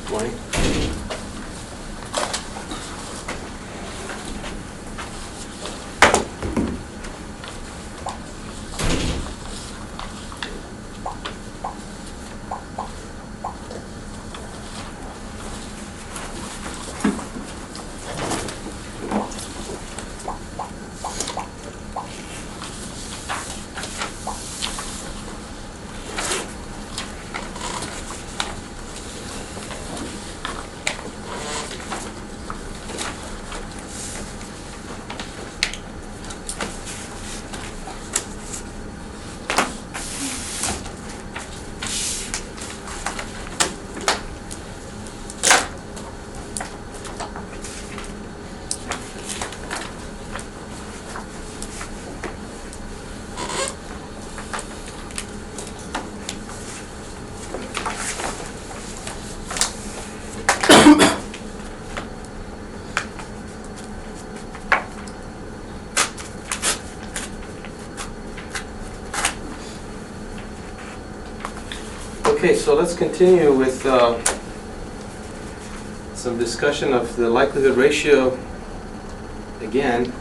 20. Okay, so let's continue with some discussion of the likelihood ratio again.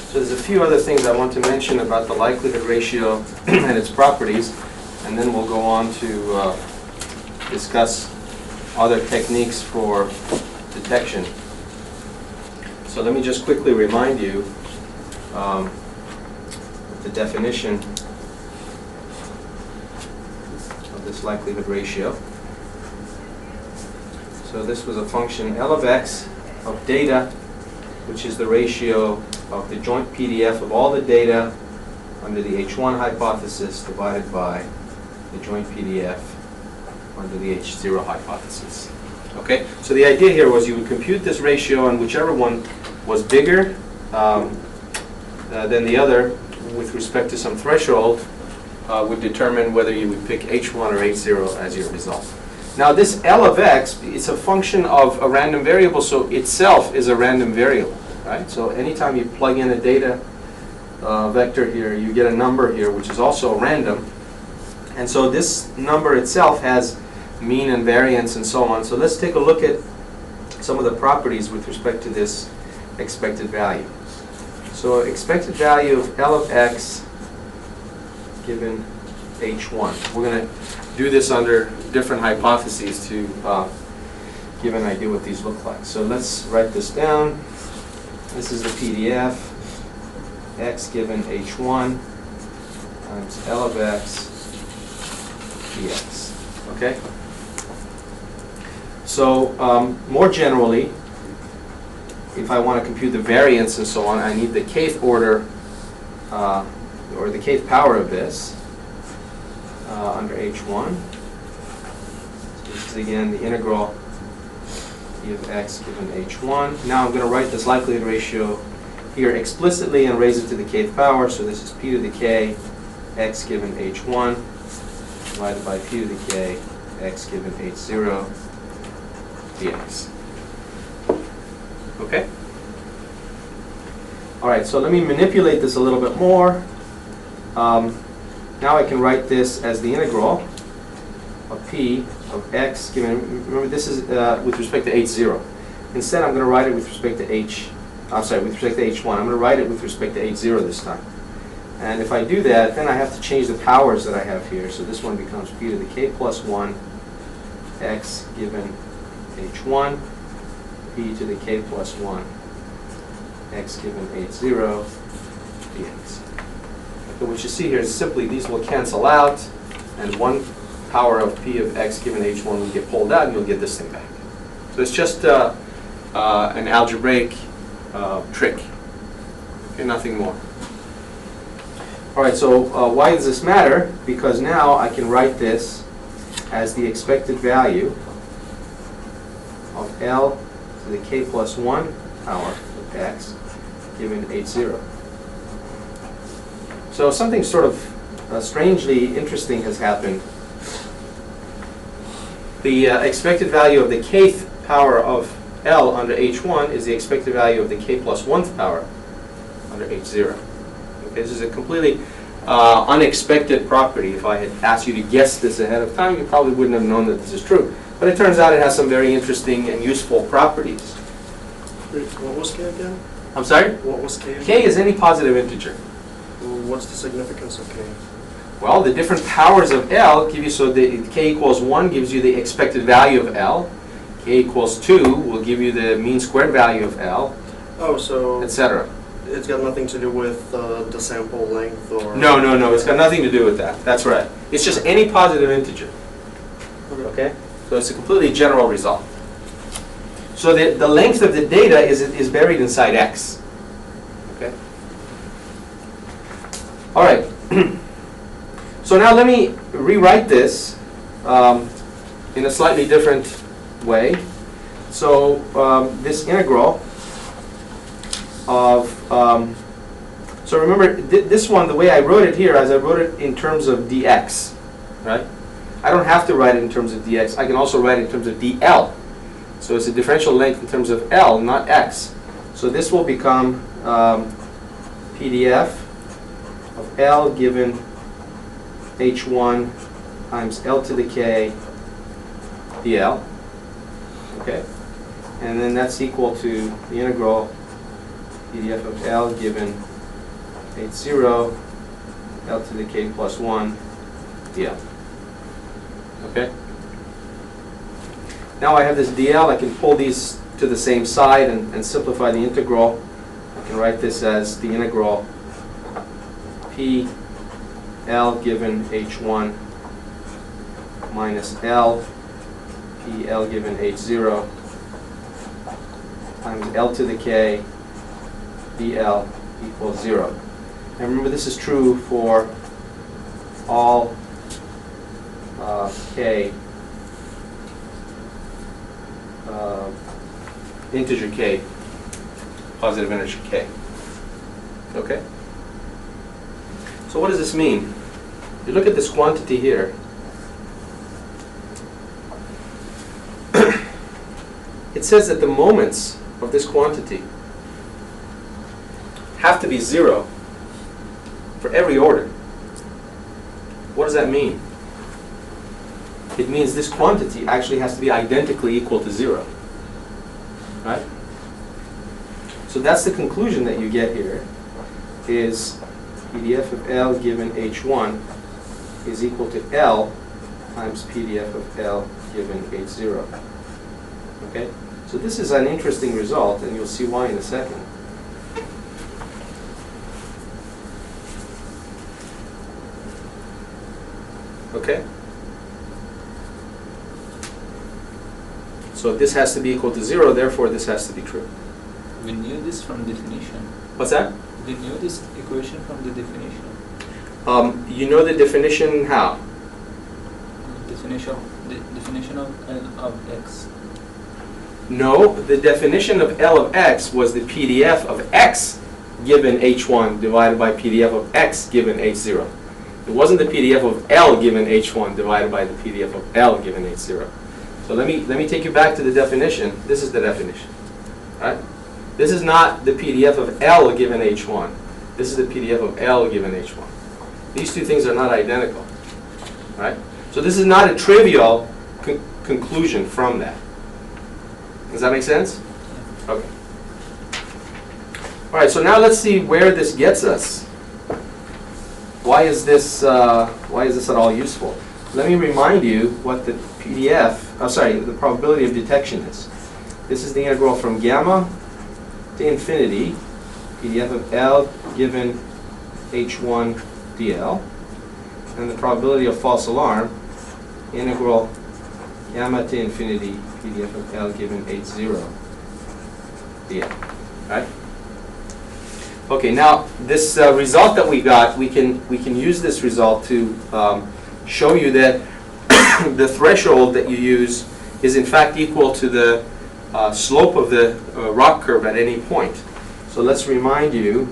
So there's a few other things I want to mention about the likelihood ratio and its properties, and then we'll go on to discuss other techniques for detection. So let me just quickly remind you the definition of this likelihood ratio. So this was a function L of x of data, which is the ratio of the joint PDF of all the data under the H1 hypothesis divided by the joint PDF under the H0 hypothesis. Okay, so the idea here was you would compute this ratio, and whichever one was bigger than the other with respect to some threshold would determine whether you would pick H1 or H0 as your result. Now this L of x is a function of a random variable, so itself is a random variable, right? So anytime you plug in a data vector here, you get a number here which is also random, and so this number itself has mean and variance and so on. So let's take a look at some of the properties with respect to this expected value. So expected value of L of x given H1. We're going to do this under different hypotheses to give an idea what these look like. So let's write this down. This is the PDF. X given H1 times L of x dx. Okay? So more generally, if I want to compute the variance and so on, I need the kth order or the kth power of this under H1. So this is again the integral e of x given H1. Now I'm going to write this likelihood ratio here explicitly and raise it to the kth power. So this is p to the k x given H1 divided by p to the k x given H0 dx. Okay? All right, so let me manipulate this a little bit more. Now I can write this as the integral of p of x given, remember this is with respect to H0. Instead I'm going to write it with respect to with respect to H1. I'm going to write it with respect to H0 this time. And if I do that, then I have to change the powers that I have here. So this one becomes p to the k plus 1 x given H1, p to the k plus 1 x given H0 dx. So what you see here is simply these will cancel out, and one power of p of x given H1 will get pulled out, and you'll get this thing back. So it's just an algebraic trick, okay, nothing more. All right, so why does this matter? Because now I can write this as the expected value of L to the k plus 1 power of x given H0. So something sort of strangely interesting has happened. The expected value of the kth power of L under H1 is the expected value of the k plus 1th power under H0. Okay, this is a completely unexpected property. If I had asked you to guess this ahead of time, you probably wouldn't have known that this is true. But it turns out it has some very interesting and useful properties. What was K again? I'm sorry? What was K again? K is any positive integer. What's the significance of K? Well, the different powers of L give you, so the K equals 1 gives you the expected value of L. K equals 2 will give you the mean squared value of L, Oh, so etc. it's got nothing to do with the sample length or... No, no, no, it's got nothing to do with that. That's right. It's just any positive integer. Okay? So it's a completely general result. So the length of the data is buried inside X. Okay? All right. So now let me rewrite this in a slightly different way. So this integral of, so remember this one, the way I wrote it here, as I wrote it in terms of dx, right? I don't have to write it in terms of dx. I can also write it in terms of dl. So it's a differential length in terms of L, not x. So this will become PDF of L given H1 times L to the K dl. Okay? And then that's equal to the integral PDF of L given H0 L to the K plus 1 dl. Okay? Now I have this dl, I can pull these to the same side and simplify the integral. I can write this as the integral P L given H1 minus L P L given H0 times L to the K dl equals 0. And remember, this is true for all K integer K, positive integer K. Okay? So what does this mean? You look at this quantity here. It says that the moments of this quantity have to be 0 for every order. What does that mean? It means this quantity actually has to be identically equal to 0. Right? So that's the conclusion that you get here, is PDF of L given H1 is equal to L times PDF of L given H0. Okay? So this is an interesting result, and you'll see why in a second. Okay? So this has to be equal to 0, therefore this has to be true. We knew this from definition. What's that? We knew this equation from the definition. You know the definition how? Definition of L of X. No, the definition of L of X was the PDF of X given H1 divided by PDF of X given H0. It wasn't the PDF of L given H1 divided by the PDF of L given H0. So let me take you back to the definition. This is the definition. Right? This is not the PDF of L given H1. This is the PDF of L given H1. These two things are not identical. Right? So this is not a trivial conclusion from that. Does that make sense? Okay. All right, so now let's see where this gets us. Why is this at all useful? Let me remind you what the the probability of detection is. This is the integral from gamma to infinity, PDF of L given H1 dl, and the probability of false alarm, integral gamma to infinity, PDF of L given H0 dl. Right? Okay, now this result that we got, we can use this result to show you that the threshold that you use is in fact equal to the slope of the rock curve at any point. So let's remind you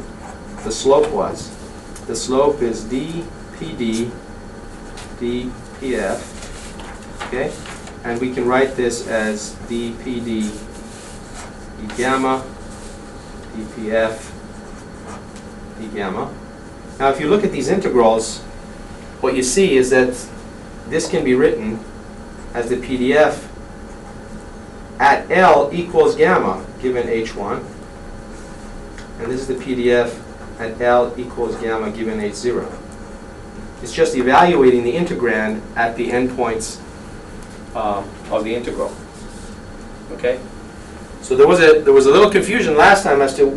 the slope was. The slope is dPd dPf, okay? And we can write this as dPd d gamma dPf d gamma. Now, if you look at these integrals, what you see is that this can be written as the PDF at L equals gamma given H1, and this is the PDF at L equals gamma given H0. It's just evaluating the integrand at the endpoints of the integral. Okay? So there was a little confusion last time as to,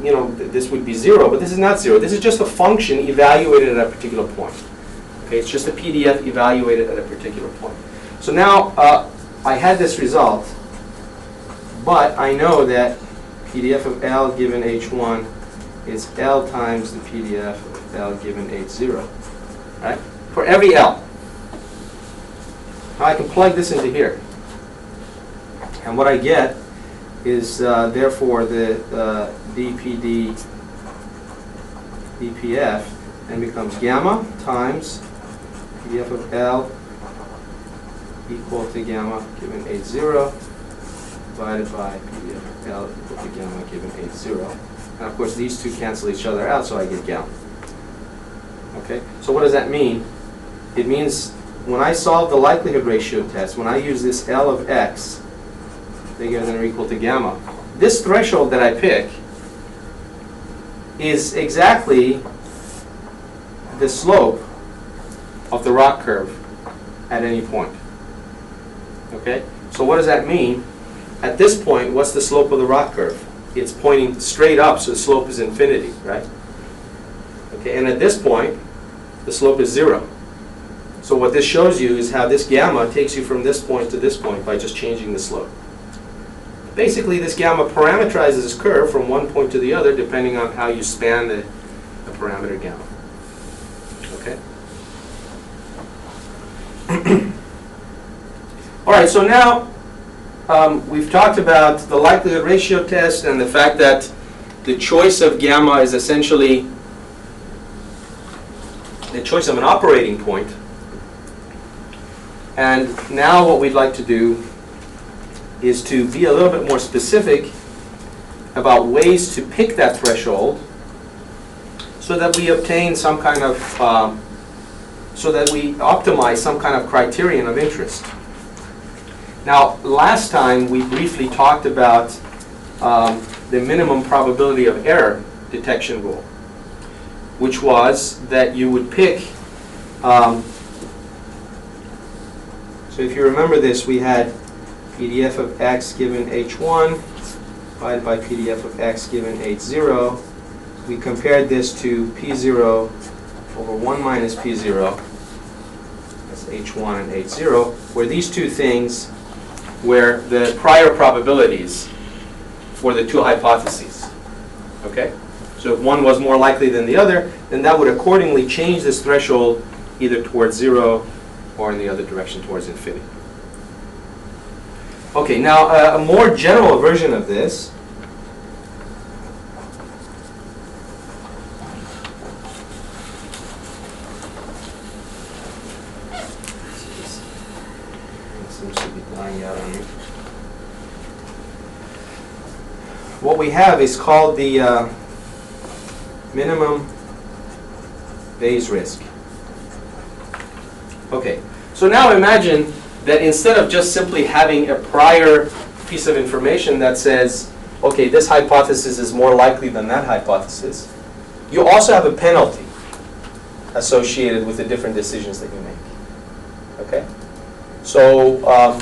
this would be 0, but this is not 0. This is just a function evaluated at a particular point. Okay, it's just a PDF evaluated at a particular point. So now I had this result, but I know that PDF of L given H1 is L times the PDF of L given H0, right? For every L. Now I can plug this into here. And what I get is therefore the dPd dPF and becomes gamma times PDF of L equal to gamma given H0 divided by PDF of L equal to gamma given H0. And of course these two cancel each other out, so I get gamma. Okay, so what does that mean? It means when I solve the likelihood ratio test, when I use this L of x bigger than or equal to gamma, this threshold that I pick is exactly the slope of the ROC curve at any point. Okay? So what does that mean? At this point, what's the slope of the ROC curve? It's pointing straight up, so the slope is infinity, right? Okay, and at this point, the slope is 0. So what this shows you is how this gamma takes you from this point to this point by just changing the slope. Basically, this gamma parameterizes this curve from one point to the other depending on how you span the parameter gamma. Okay? All right, so now we've talked about the likelihood ratio test and the fact that the choice of gamma is essentially the choice of an operating point. And now what we'd like to do is to be a little bit more specific about ways to pick that threshold so that we obtain some kind of, so that we optimize some kind of criterion of interest. Now, last time we briefly talked about the minimum probability of error detection rule, which was that you would pick, so if you remember this, we had PDF of x given H1 divided by PDF of x given H0. We compared this to P0 over 1 minus P0, that's H1 and H0, where these two things were the prior probabilities for the two hypotheses. Okay? So if one was more likely than the other, then that would accordingly change this threshold either towards 0 or in the other direction towards infinity. Okay, now a more general version of this seems to be dying out on me. What we have is called the minimum Bayes risk. Okay, so now imagine that instead of just simply having a prior piece of information that says, okay, this hypothesis is more likely than that hypothesis, you also have a penalty associated with the different decisions that you make. Okay? So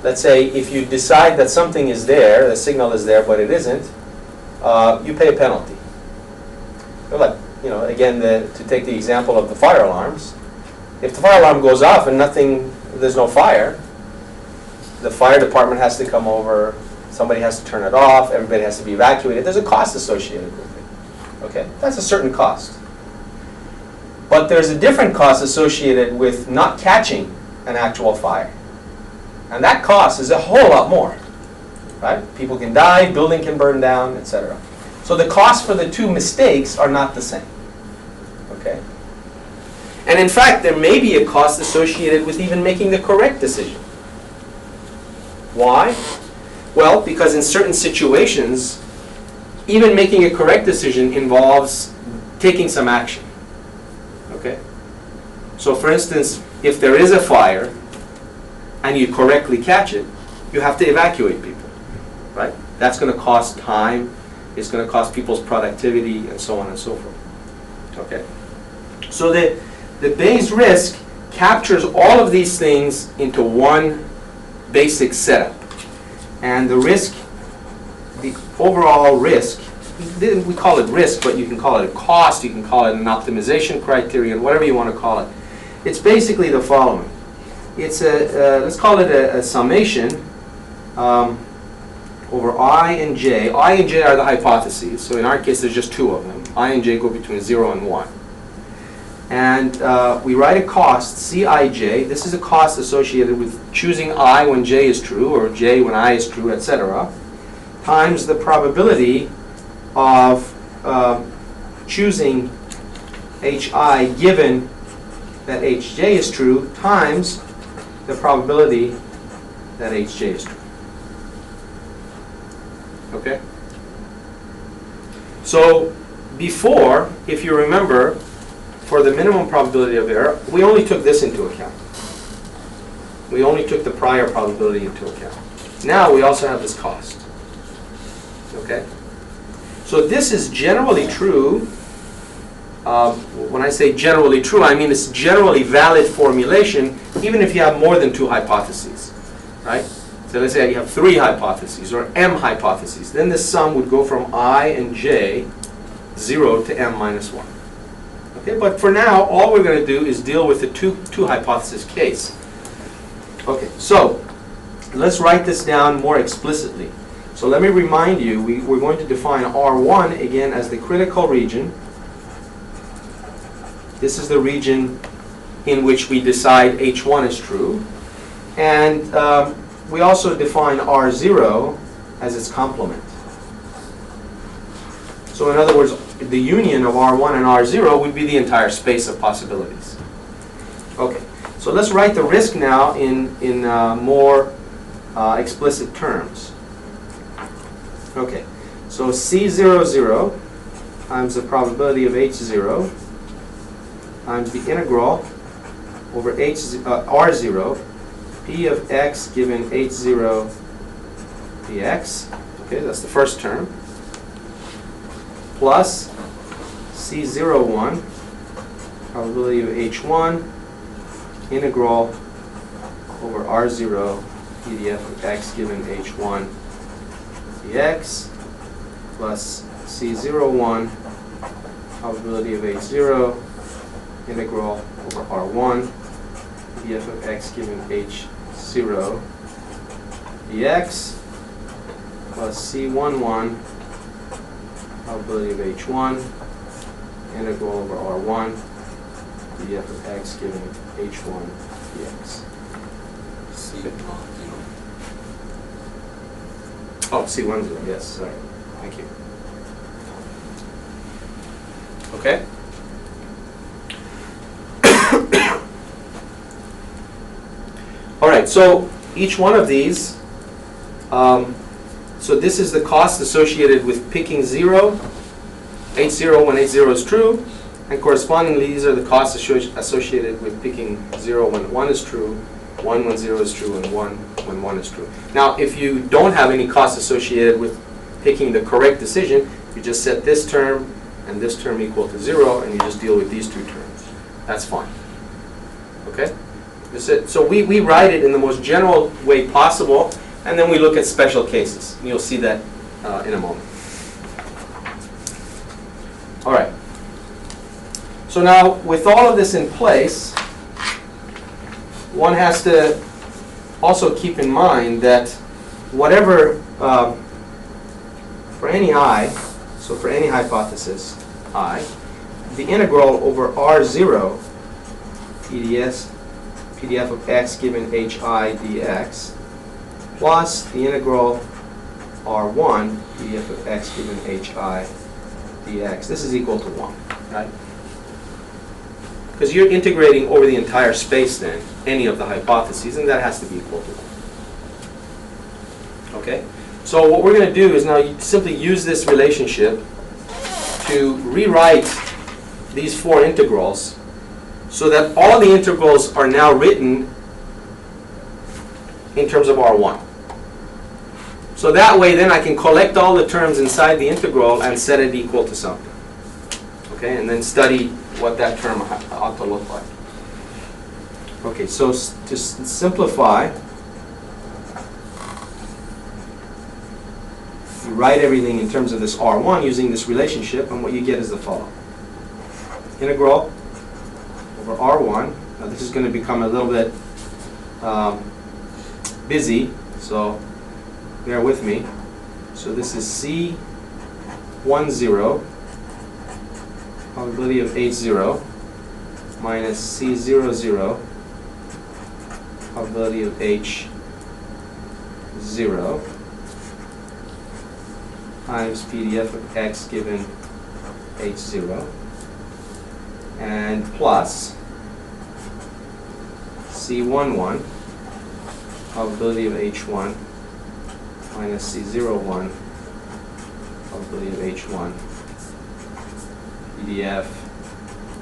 let's say if you decide that something is there, the signal is there, but it isn't, you pay a penalty. Like, again, to take the example of the fire alarms, if the fire alarm goes off and there's no fire, the fire department has to come over, somebody has to turn it off, everybody has to be evacuated. There's a cost associated with it. Okay? That's a certain cost. But there's a different cost associated with not catching an actual fire. And that cost is a whole lot more. Right? People can die, building can burn down, etc. So the costs for the two mistakes are not the same. Okay? And in fact, there may be a cost associated with even making the correct decision. Why? Well, because in certain situations, even making a correct decision involves taking some action. Okay? So for instance, if there is a fire and you correctly catch it, you have to evacuate people, right? That's going to cost time, it's going to cost people's productivity, and so on and so forth. Okay? So the Bayes risk captures all of these things into one basic setup. And the risk, the overall risk, we call it risk, but you can call it a cost, you can call it an optimization criterion, whatever you want to call it. It's basically the following. It's let's call it a summation over I and J. I and J are the hypotheses, so in our case there's just two of them. I and J go between 0 and 1. And we write a cost, Cij. This is a cost associated with choosing I when J is true, or J when I is true, etc., times the probability of choosing Hi given that Hj is true, times the probability that Hj is true. Okay? So before, if you remember, for the minimum probability of error, we only took this into account. We only took the prior probability into account. Now we also have this cost. Okay? So this is generally true. When I say generally true, I mean it's generally valid formulation, even if you have more than two hypotheses. Right? So let's say you have 3 hypotheses, or m hypotheses. Then the sum would go from I and j, 0 to m minus 1. Okay, but for now, all we're going to do is deal with the two hypothesis case. Okay, so let's write this down more explicitly. So let me remind you, we're going to define R1 again as the critical region. This is the region in which we decide H1 is true. And we also define R0 as its complement. So in other words, the union of R1 and R0 would be the entire space of possibilities. Okay, so let's write the risk now in more explicit terms. Okay, so C00 times the probability of H0 times the integral over R0 P of x given H0 dx. Okay, that's the first term. Plus C01, probability of H1, integral over R0 PDF of x given H1 dx, plus C01, probability of H0, integral over R1 PDF of x given H0 dx, plus C11, probability of H1, integral over R1, df of x given H1 dx. Oh, C10, yes, sorry. Thank you. Okay? All right, so each one of these, so this is the cost associated with picking 0, H0 when H0 is true, and correspondingly these are the costs associated with picking 0 when 1 is true, 1 when 0 is true, and 1 when 1 is true. Now if you don't have any costs associated with picking the correct decision, you just set this term and this term equal to 0, and you just deal with these two terms. That's fine. Okay? So we write it in the most general way possible, and then we look at special cases. You'll see that in a moment. All right. So now, with all of this in place, one has to also keep in mind that whatever, for any I, so for any hypothesis I, the integral over R0 PDF of x given Hi dx plus the integral R1 PDF of x given Hi dx. This is equal to 1, right? Because you're integrating over the entire space then, any of the hypotheses, and that has to be equal to 1. Okay? So what we're going to do is now simply use this relationship to rewrite these 4 integrals so that all the integrals are now written in terms of R1. So that way then I can collect all the terms inside the integral and set it equal to something. Okay, and then study what that term ought to look like. Okay, so to simplify, you write everything in terms of this R1 using this relationship, and what you get is the following. Integral over R1. Now this is going to become a little bit busy, so bear with me. So this is C10, probability of H0, minus C00, probability of H0, times PDF of X given H0, and plus C11, probability of H1, minus C01, probability of H1, PDF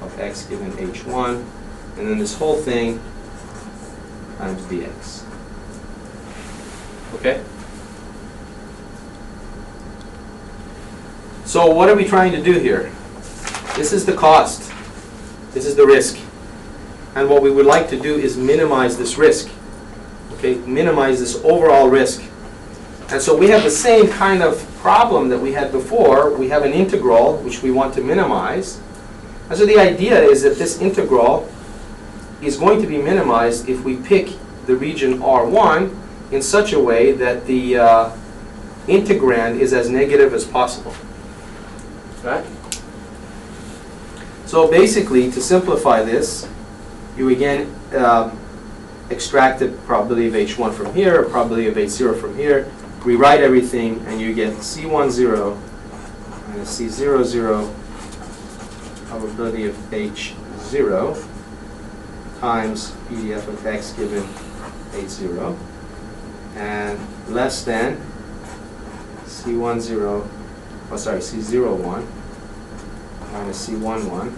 of X given H1, and then this whole thing times dx. Okay? So what are we trying to do here? This is the cost. This is the risk. And what we would like to do is minimize this risk. Okay? Minimize this overall risk. And so we have the same kind of problem that we had before. We have an integral which we want to minimize. And so the idea is that this integral is going to be minimized if we pick the region R1 in such a way that the integrand is as negative as possible. Right? So basically, to simplify this, you again extract the probability of H1 from here, probability of H0 from here, rewrite everything, and you get C10 minus C00 probability of H0 times PDF of X given H0, and less than C01 minus C11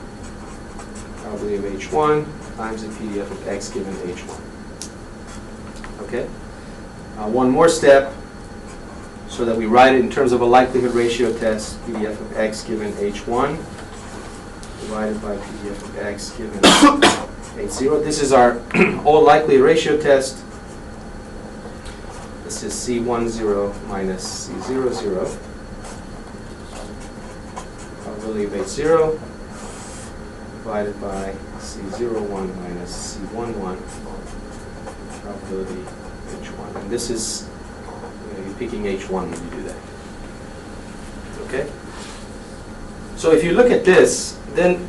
probability of H1 times the PDF of X given H1. Okay? One more step, so that we write it in terms of a likelihood ratio test, PDF of X given H1 divided by PDF of X given H0. This is our old likelihood ratio test. This is C10 minus C00 probability of H0 divided by C01 minus C11 probability of H1. And this is, you're picking H1 when you do that. Okay? So if you look at this, then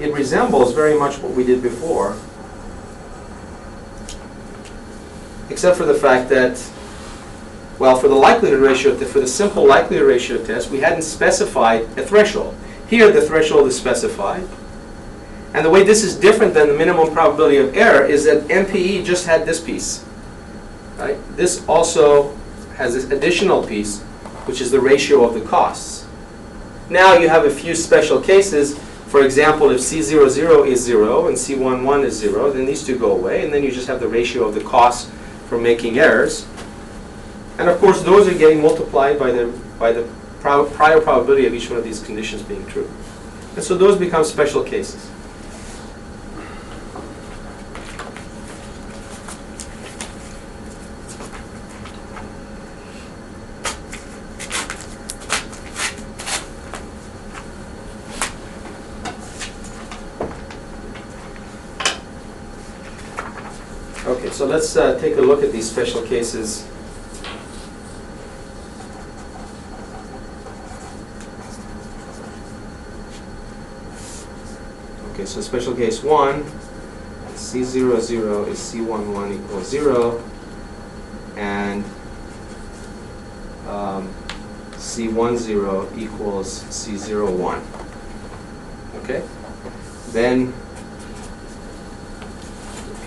it resembles very much what we did before, except for the fact that, well, for the likelihood ratio, for the simple likelihood ratio test, we hadn't specified a threshold. Here, the threshold is specified. And the way this is different than the minimum probability of error is that MPE just had this piece. Right? This also has this additional piece, which is the ratio of the costs. Now you have a few special cases. For example, if C00 is 0 and C11 is 0, then these two go away, and then you just have the ratio of the costs for making errors. And of course, those are getting multiplied by the prior probability of each one of these conditions being true. And so those become special cases. Okay, so let's take a look at these special cases. Okay, so special case 1, C00 is C11 equals 0, and C10 equals C01. Okay? Then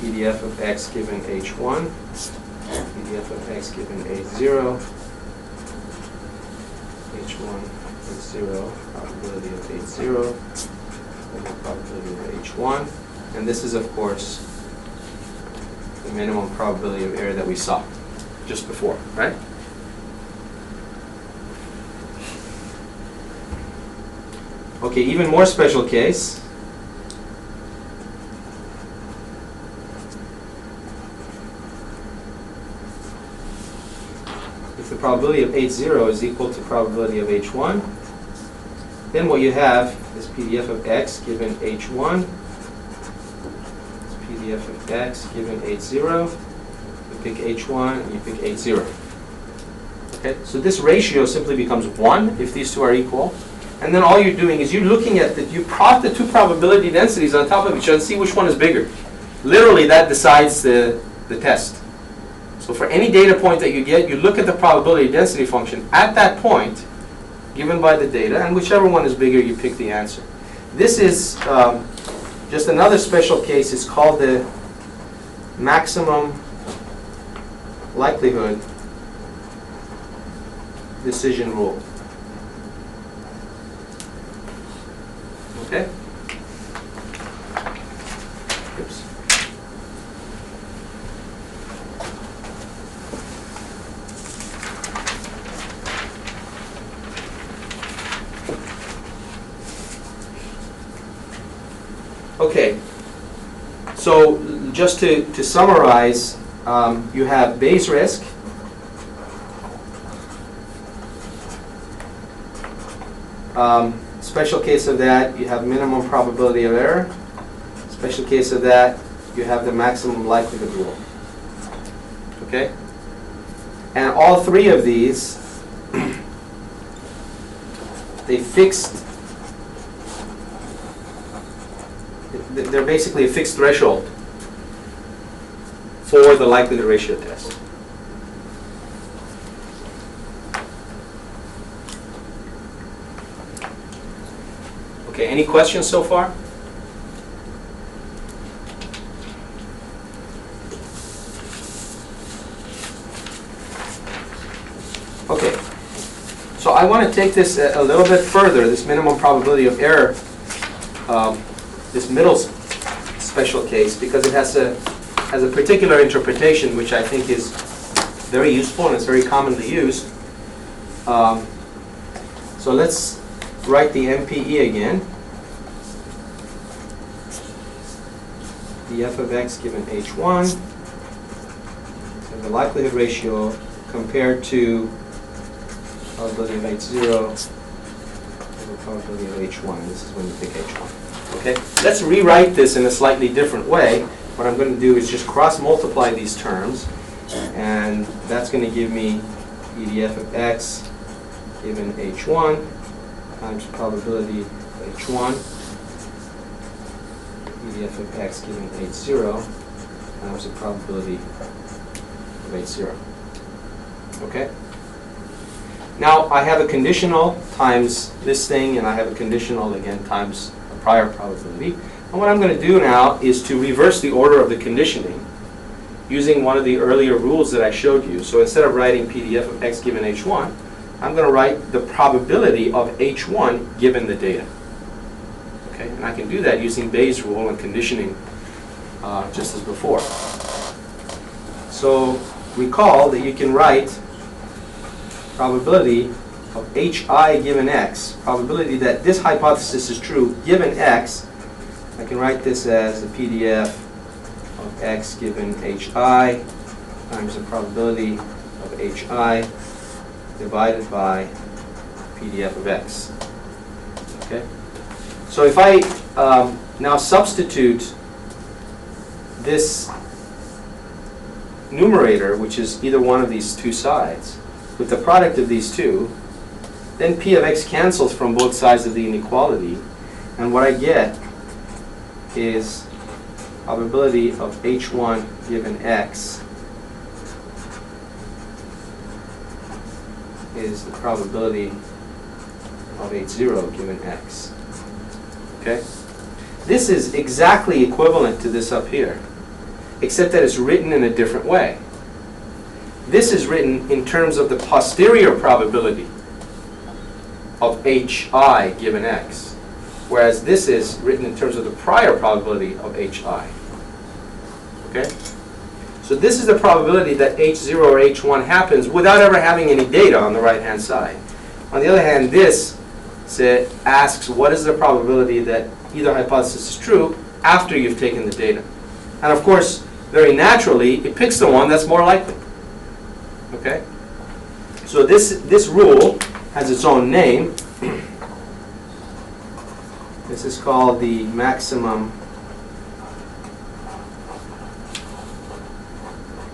PDF of X given H1, PDF of X given H0, H1 is 0, probability of H0, minimum probability of H1. And this is, of course, the minimum probability of error that we saw just before, right? Okay, even more special case. If the probability of H0 is equal to probability of H1, then what you have is PDF of X given H1, it's PDF of X given H0, you pick H1 and you pick H0. Okay, so this ratio simply becomes 1 if these two are equal. And then all you're doing is you're looking at you plot the two probability densities on top of each other and see which one is bigger. Literally, that decides the test. So for any data point that you get, you look at the probability density function at that point, given by the data, and whichever one is bigger, you pick the answer. This is just another special case. It's called the maximum likelihood decision rule. Okay? Oops. Okay, so just to summarize, you have Bayes risk, special case of that, you have minimum probability of error. Special case of that, you have the maximum likelihood rule. Okay? And all three of these, they're basically a fixed threshold for the likelihood ratio test. Okay, any questions so far? Okay, so I want to take this a little bit further, this minimum probability of error, this middle special case, because it has a particular interpretation which I think is very useful and it's very commonly used. So let's write the MPE again. The f of x given h1, and the likelihood ratio compared to probability of h0 over probability of h1. This is when you pick h1. Okay, let's rewrite this in a slightly different way. What I'm going to do is just cross-multiply these terms, and that's going to give me EDF of x given h1 times probability of h1, EDF of x given h0 times the probability of h0. Okay? Now I have a conditional times this thing, and I have a conditional again times a prior probability. And what I'm going to do now is to reverse the order of the conditioning using one of the earlier rules that I showed you. So instead of writing PDF of x given h1, I'm going to write the probability of h1 given the data. Okay, and I can do that using Bayes' rule and conditioning just as before. So recall that you can write probability of hi given x, probability that this hypothesis is true given x. I can write this as the PDF of x given hi times the probability of hi divided by PDF of x. Okay? So if I now substitute this numerator, which is either one of these two sides, with the product of these two, then P of x cancels from both sides of the inequality, and what I get is probability of h1 given x is the probability of h0 given x. Okay? This is exactly equivalent to this up here, except that it's written in a different way. This is written in terms of the posterior probability of hi given x. whereas this is written in terms of the prior probability of HI. Okay? So this is the probability that H0 or H1 happens without ever having any data on the right-hand side. On the other hand, this asks what is the probability that either hypothesis is true after you've taken the data. And of course, very naturally, it picks the one that's more likely. Okay? So this rule has its own name. This is called the maximum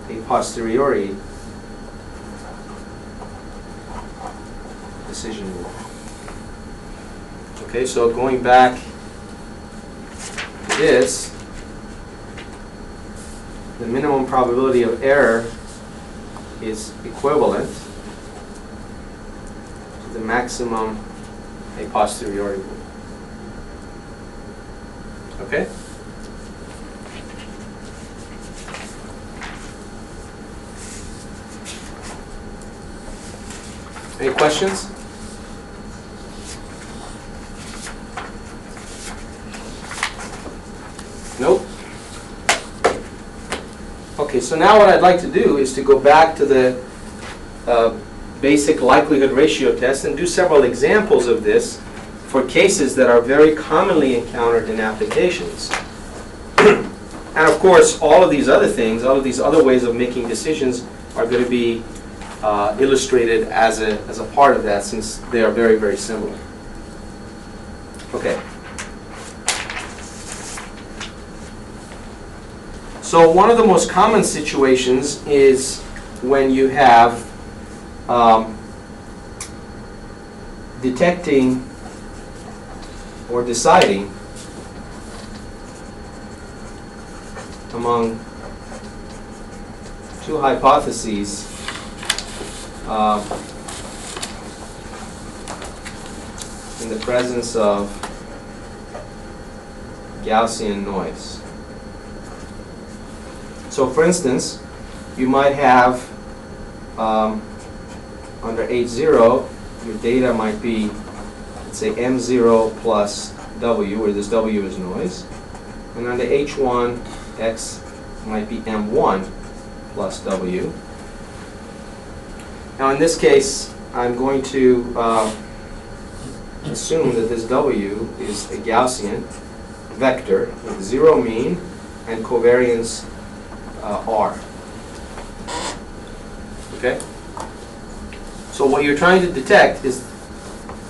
a posteriori decision rule. Okay, so going back to this, the minimum probability of error is equivalent to the maximum a posteriori rule. Okay? Any questions? Nope. Okay, so now what I'd like to do is to go back to the basic likelihood ratio test and do several examples of this for cases that are very commonly encountered in applications. And of course, all of these other things, all of these other ways of making decisions are going to be illustrated as a part of that, since they are very, very similar. Okay. So one of the most common situations is when you have detecting or deciding among two hypotheses in the presence of Gaussian noise. So for instance, you might have under H0, your data might be, let's say, M0 plus W, where this W is noise. And under H1, X might be M1 plus W. Now in this case, I'm going to assume that this W is a Gaussian vector with zero mean and covariance R. Okay? So what you're trying to detect is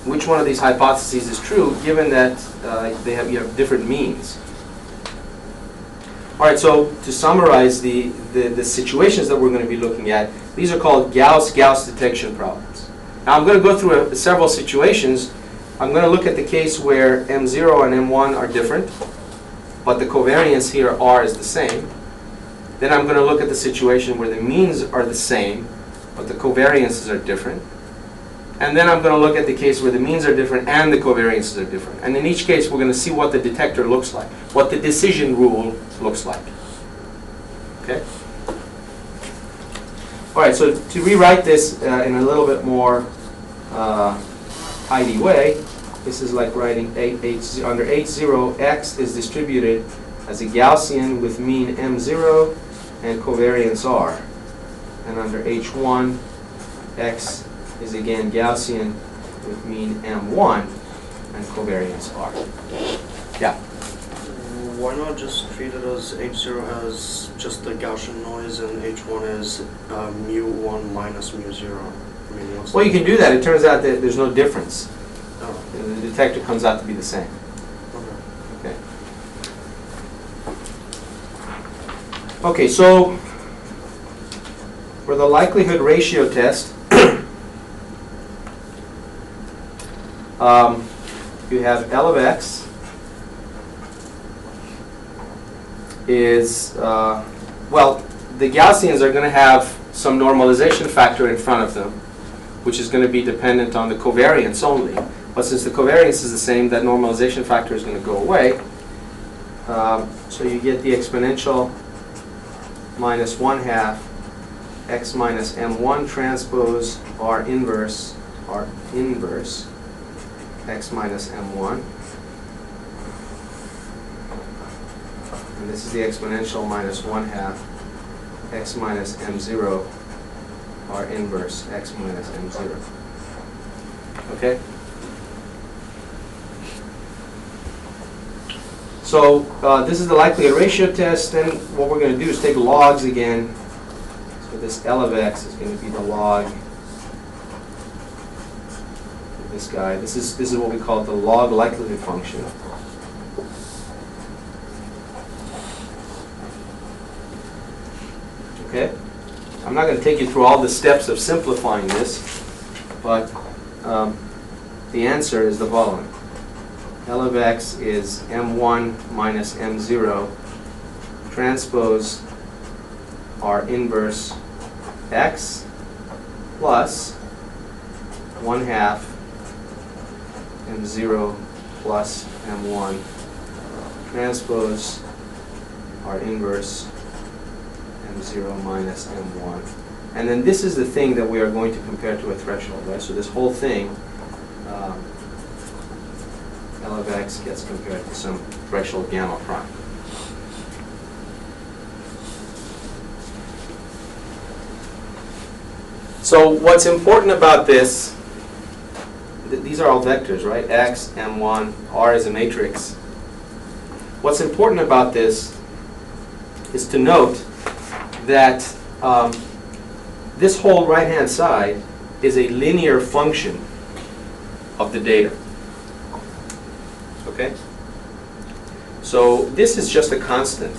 which one of these hypotheses is true, given that you have different means. All right, so to summarize the situations that we're going to be looking at, these are called Gauss detection problems. Now I'm going to go through several situations. I'm going to look at the case where M0 and M1 are different, but the covariance here R is the same. Then I'm going to look at the situation where the means are the same, but the covariances are different. And then I'm going to look at the case where the means are different and the covariances are different. And in each case, we're going to see what the detector looks like, what the decision rule looks like. Okay? All right, so to rewrite this in a little bit more tidy way, this is like writing under H0, X is distributed as a Gaussian with mean M0 and covariance R. And under H1, X is again Gaussian with mean M1 and covariance R. Yeah? Why not just treat it as H0 as just the Gaussian noise and H1 as mu1 minus mu0? I mean, what's Well, you can do that. It turns out that there's no difference. Oh, The detector comes out to be the same. okay. Okay. Okay, so for the likelihood ratio test, you have L of X is, well, the Gaussians are going to have some normalization factor in front of them, which is going to be dependent on the covariance only. But since the covariance is the same, that normalization factor is going to go away. So you get the exponential minus 1/2 X minus M1 transpose R inverse X minus M1. and this is the exponential minus 1/2 x minus m0 r inverse x minus m0. Okay? So this is the likelihood ratio test. Then what we're going to do is take logs again. So this L of x is going to be the log of this guy. This is what we call the log likelihood function. Okay? I'm not going to take you through all the steps of simplifying this, but the answer is the following. L of x is m1 minus m0 transpose r inverse x plus 1/2 m0 plus m1 transpose r inverse m0 minus m1. And then this is the thing that we are going to compare to a threshold, right? So this whole thing, L of x gets compared to some threshold gamma prime. So what's important about this, these are all vectors, right? X, M1, R is a matrix. What's important about this is to note that this whole right-hand side is a linear function of the data. Okay? So this is just a constant,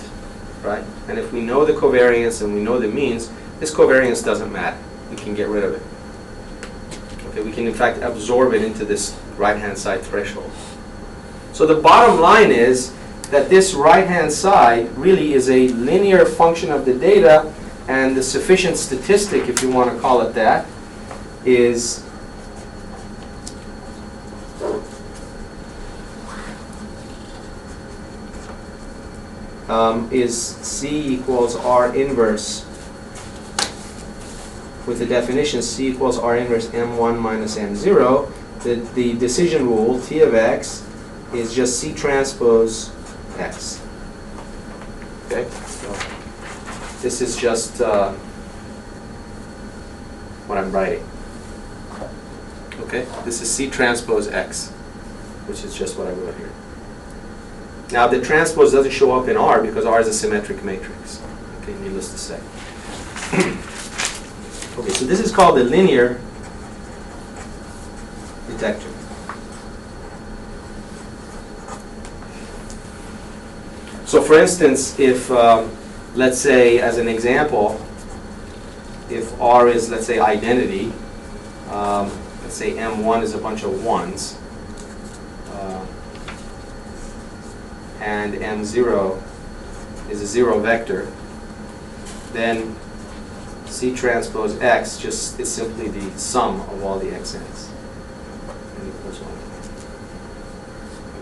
right? And if we know the covariance and we know the means, this covariance doesn't matter. We can get rid of it. Okay, we can in fact absorb it into this right-hand side threshold. So the bottom line is that this right-hand side really is a linear function of the data, and the sufficient statistic, if you want to call it that, is C equals R inverse. With the definition C equals R inverse M1 minus M0, the decision rule, T of x, is just C transpose x. Okay? So this is just what I'm writing. Okay? This is C transpose x, which is just what I wrote here. Now the transpose doesn't show up in R because R is a symmetric matrix. Okay, needless to say. Okay, so this is called the linear detector. So for instance, if, let's say, as an example, if R is, let's say, identity, let's say M1 is a bunch of ones, and M0 is a zero vector, then C transpose X just is simply the sum of all the xn's. And equals 1.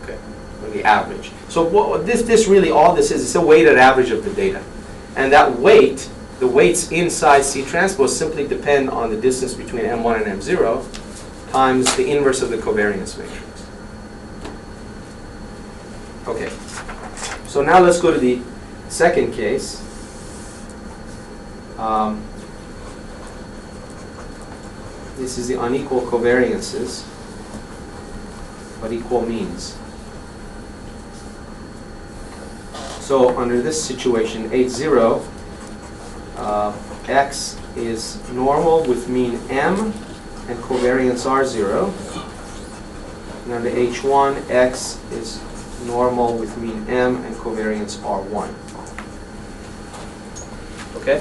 Okay, or the average. So what this really, all this is a weighted average of the data. And that weight, the weights inside C transpose simply depend on the distance between M1 and M0 times the inverse of the covariance matrix. Okay, so now let's go to the second case. This is the unequal covariances, but equal means. So under this situation, H0, X is normal with mean M and covariance R0. And under H1, X is normal with mean M and covariance R1. Okay?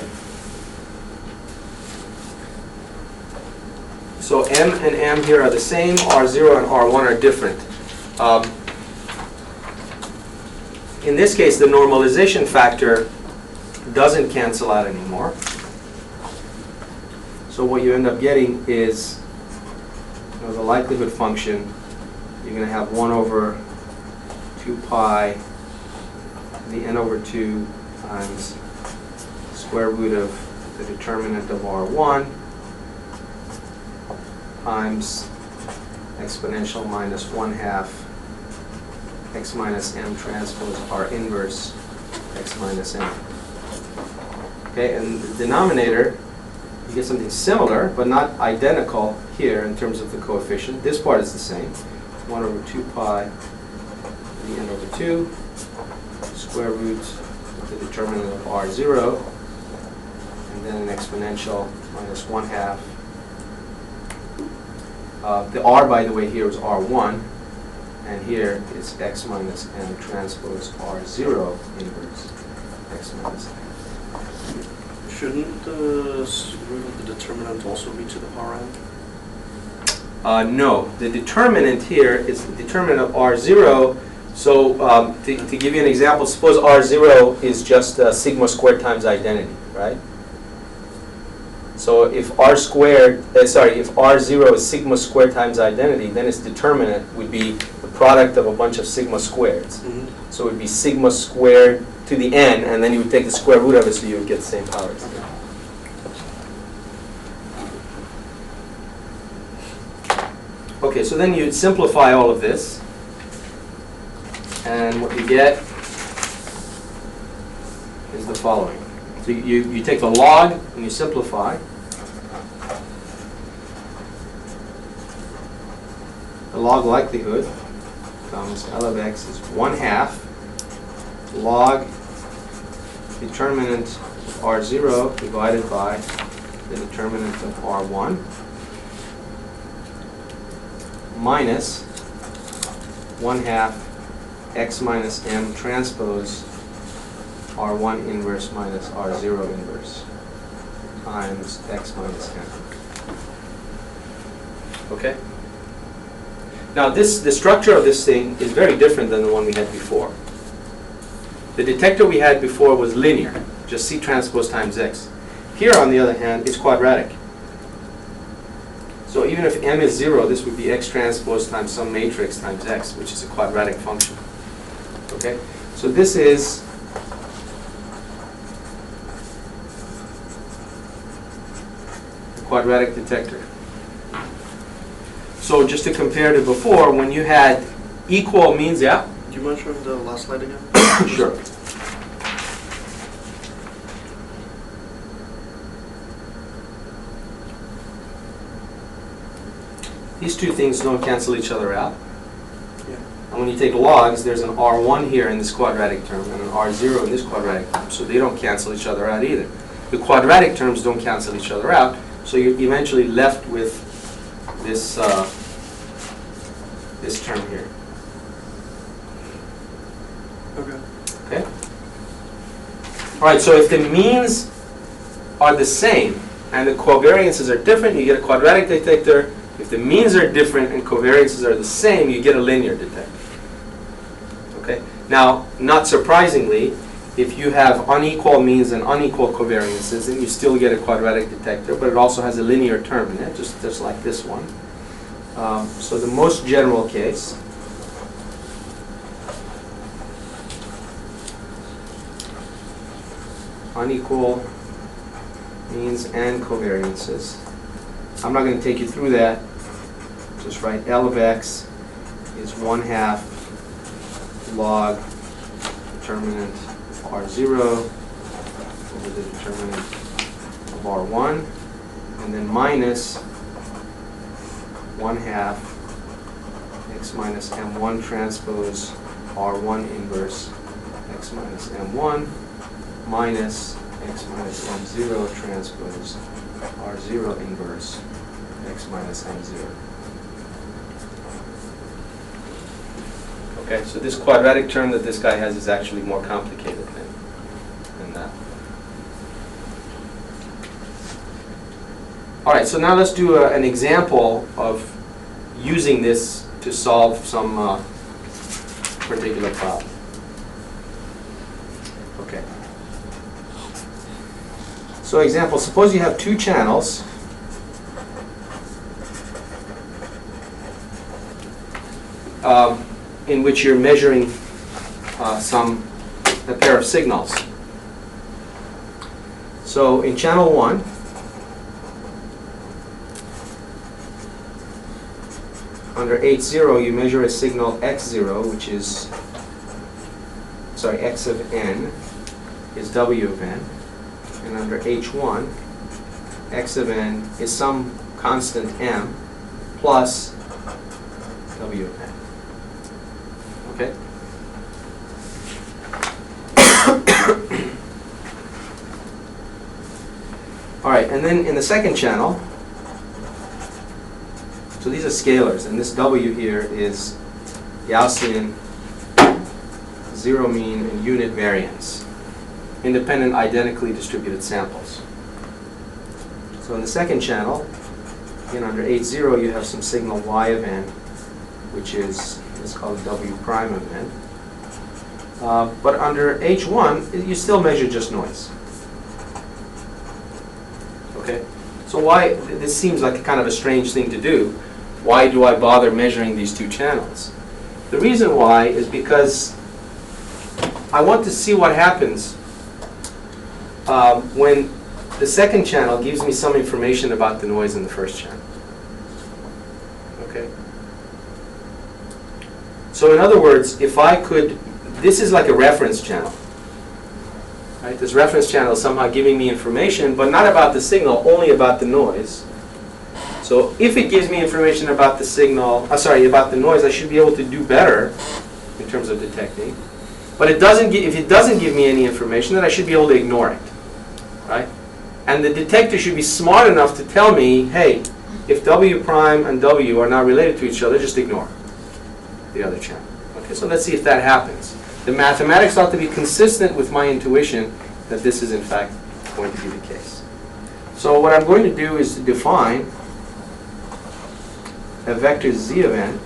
So M and M here are the same, R0 and R1 are different. In this case, the normalization factor doesn't cancel out anymore. So what you end up getting is, the likelihood function, you're going to have 1 over 2 pi the n over 2 times square root of the determinant of R1 times exponential minus 1/2 x minus m transpose R inverse x minus m. Okay, and the denominator, you get something similar, but not identical here in terms of the coefficient. This part is the same. 1 over 2 pi n over 2, square root of the determinant of r0, and then an exponential minus 1/2. The r, by the way, here is r1, and here is x minus m transpose r0 inverse x minus m. Shouldn't the root of the determinant also be to the power n? No, the determinant here is the determinant of r0. So to give you an example, suppose r0 is just sigma squared times identity, right? So if r squared, if r0 is sigma squared times identity, then its determinant would be the product of a bunch of sigma squareds. Mm-hmm. So it would be sigma squared to the n, and then you would take the square root of it, so you would get the same powers. Okay, so then you'd simplify all of this, and what you get is the following. So you take the log and you simplify. The log likelihood becomes L of x is 1/2 log determinant of r0 divided by the determinant of r1 minus 1/2 x minus m transpose r1 inverse minus r0 inverse times x minus m. Okay? Now the structure of this thing is very different than the one we had before. The detector we had before was linear, just C transpose times x. Here, on the other hand, it's quadratic. So even if m is 0, this would be x transpose times some matrix times x, which is a quadratic function. Okay? So this is a quadratic detector. So just to compare to before, when you had equal means, yeah? Do you mention the last slide again? Sure. These two things don't cancel each other out. Yeah. And when you take logs, there's an R1 here in this quadratic term and an R0 in this quadratic term, so they don't cancel each other out either. The quadratic terms don't cancel each other out, so you're eventually left with this, this term here. Okay. Okay? All right, so if the means are the same and the covariances are different, you get a quadratic detector. If the means are different and covariances are the same, you get a linear detector. Okay? Now, not surprisingly, if you have unequal means and unequal covariances, then you still get a quadratic detector, but it also has a linear term in it, just like this one. So the most general case unequal means and covariances. I'm not going to take you through that. Just write L of x is 1/2 log determinant of r0 over the determinant of r1, and then minus 1/2 x minus m1 transpose r1 inverse x minus m1 minus x minus m0 transpose r0 inverse x minus m0. Okay, so this quadratic term that this guy has is actually more complicated than that. All right, so now let's do an example of using this to solve some particular problem. Okay. So example, suppose you have two channels. In which you're measuring a pair of signals. So in channel 1, under H0, you measure a signal X0, which is sorry, x of n is w of n, and under h1, x of n is some constant m plus w of n. Okay? All right, and then in the second channel, so these are scalars, and this w here is Gaussian, zero mean, and unit variance, independent, identically distributed samples. So in the second channel, again under H0, you have some signal y of n, which is, let's call it w prime of n. But under H1, you still measure just noise. Okay? So why, this seems like a kind of a strange thing to do. Why do I bother measuring these two channels? The reason why is because I want to see what happens when the second channel gives me some information about the noise in the first channel. Okay? So in other words, if I could, this is like a reference channel. Right? This reference channel is somehow giving me information, but not about the signal, only about the noise. So if it gives me information about the signal, about the noise, I should be able to do better in terms of detecting. But it doesn't if it doesn't give me any information, then I should be able to ignore it. Right? And the detector should be smart enough to tell me, hey, if W prime and W are not related to each other, just ignore the other channel. Okay, so let's see if that happens. The mathematics ought to be consistent with my intuition that this is in fact going to be the case. So what I'm going to do is to define a vector z of n,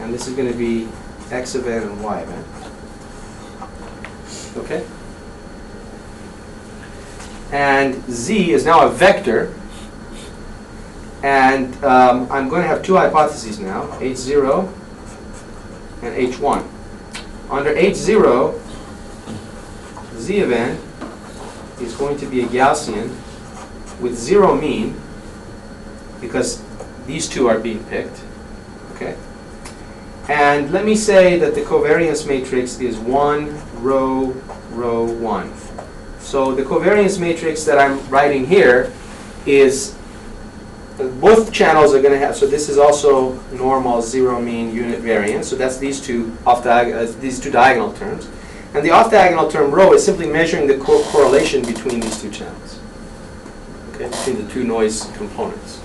and this is going to be x of n and y of n. Okay? And z is now a vector, and I'm going to have two hypotheses now, h0 and h1. Under h0, z of n is going to be a Gaussian with zero mean, because these two are being picked. Okay? And let me say that the covariance matrix is 1, rho, rho, 1. So the covariance matrix that I'm writing here is, both channels are going to have, so this is also normal, zero mean, unit variance. So that's these two diagonal terms. And the off-diagonal term rho is simply measuring the correlation between these two channels. Okay, between the two noise components.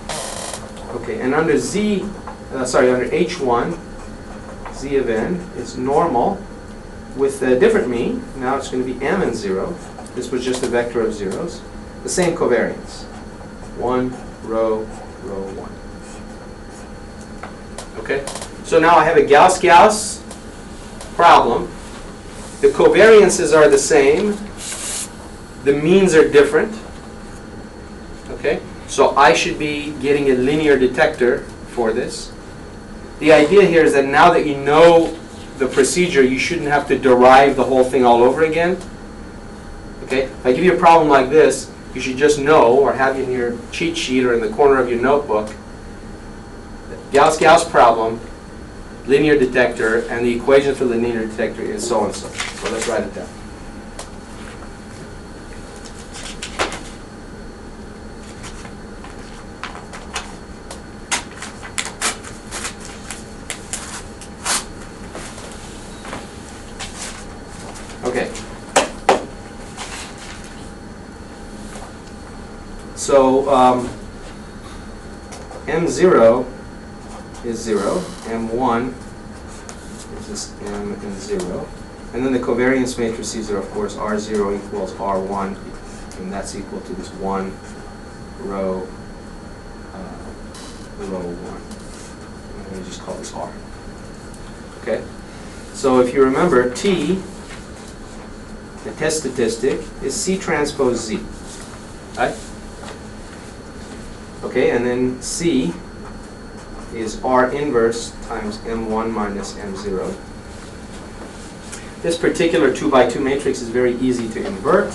Okay, and under under H1, z of n is normal with a different mean. Now it's going to be m and 0. This was just a vector of zeros. The same covariance. 1, rho, rho, 1. Okay? So now I have a Gauss-Gauss problem. The covariances are the same. The means are different. Okay? So I should be getting a linear detector for this. The idea here is that now that you know the procedure, you shouldn't have to derive the whole thing all over again. Okay? If I give you a problem like this, you should just know, or have in your cheat sheet or in the corner of your notebook, Gauss-Gauss problem, linear detector, and the equation for the linear detector is so and so. So let's write it down. Okay. So M0 is 0, M1 is this M and 0. And then the covariance matrices are, of course, R0 equals R1, and that's equal to this 1 rho, rho 1. And we just call this R. Okay? So if you remember, T, the test statistic, is C transpose Z. Right? Okay, and then C is R inverse times M1 minus M0. This particular 2x2 matrix is very easy to invert.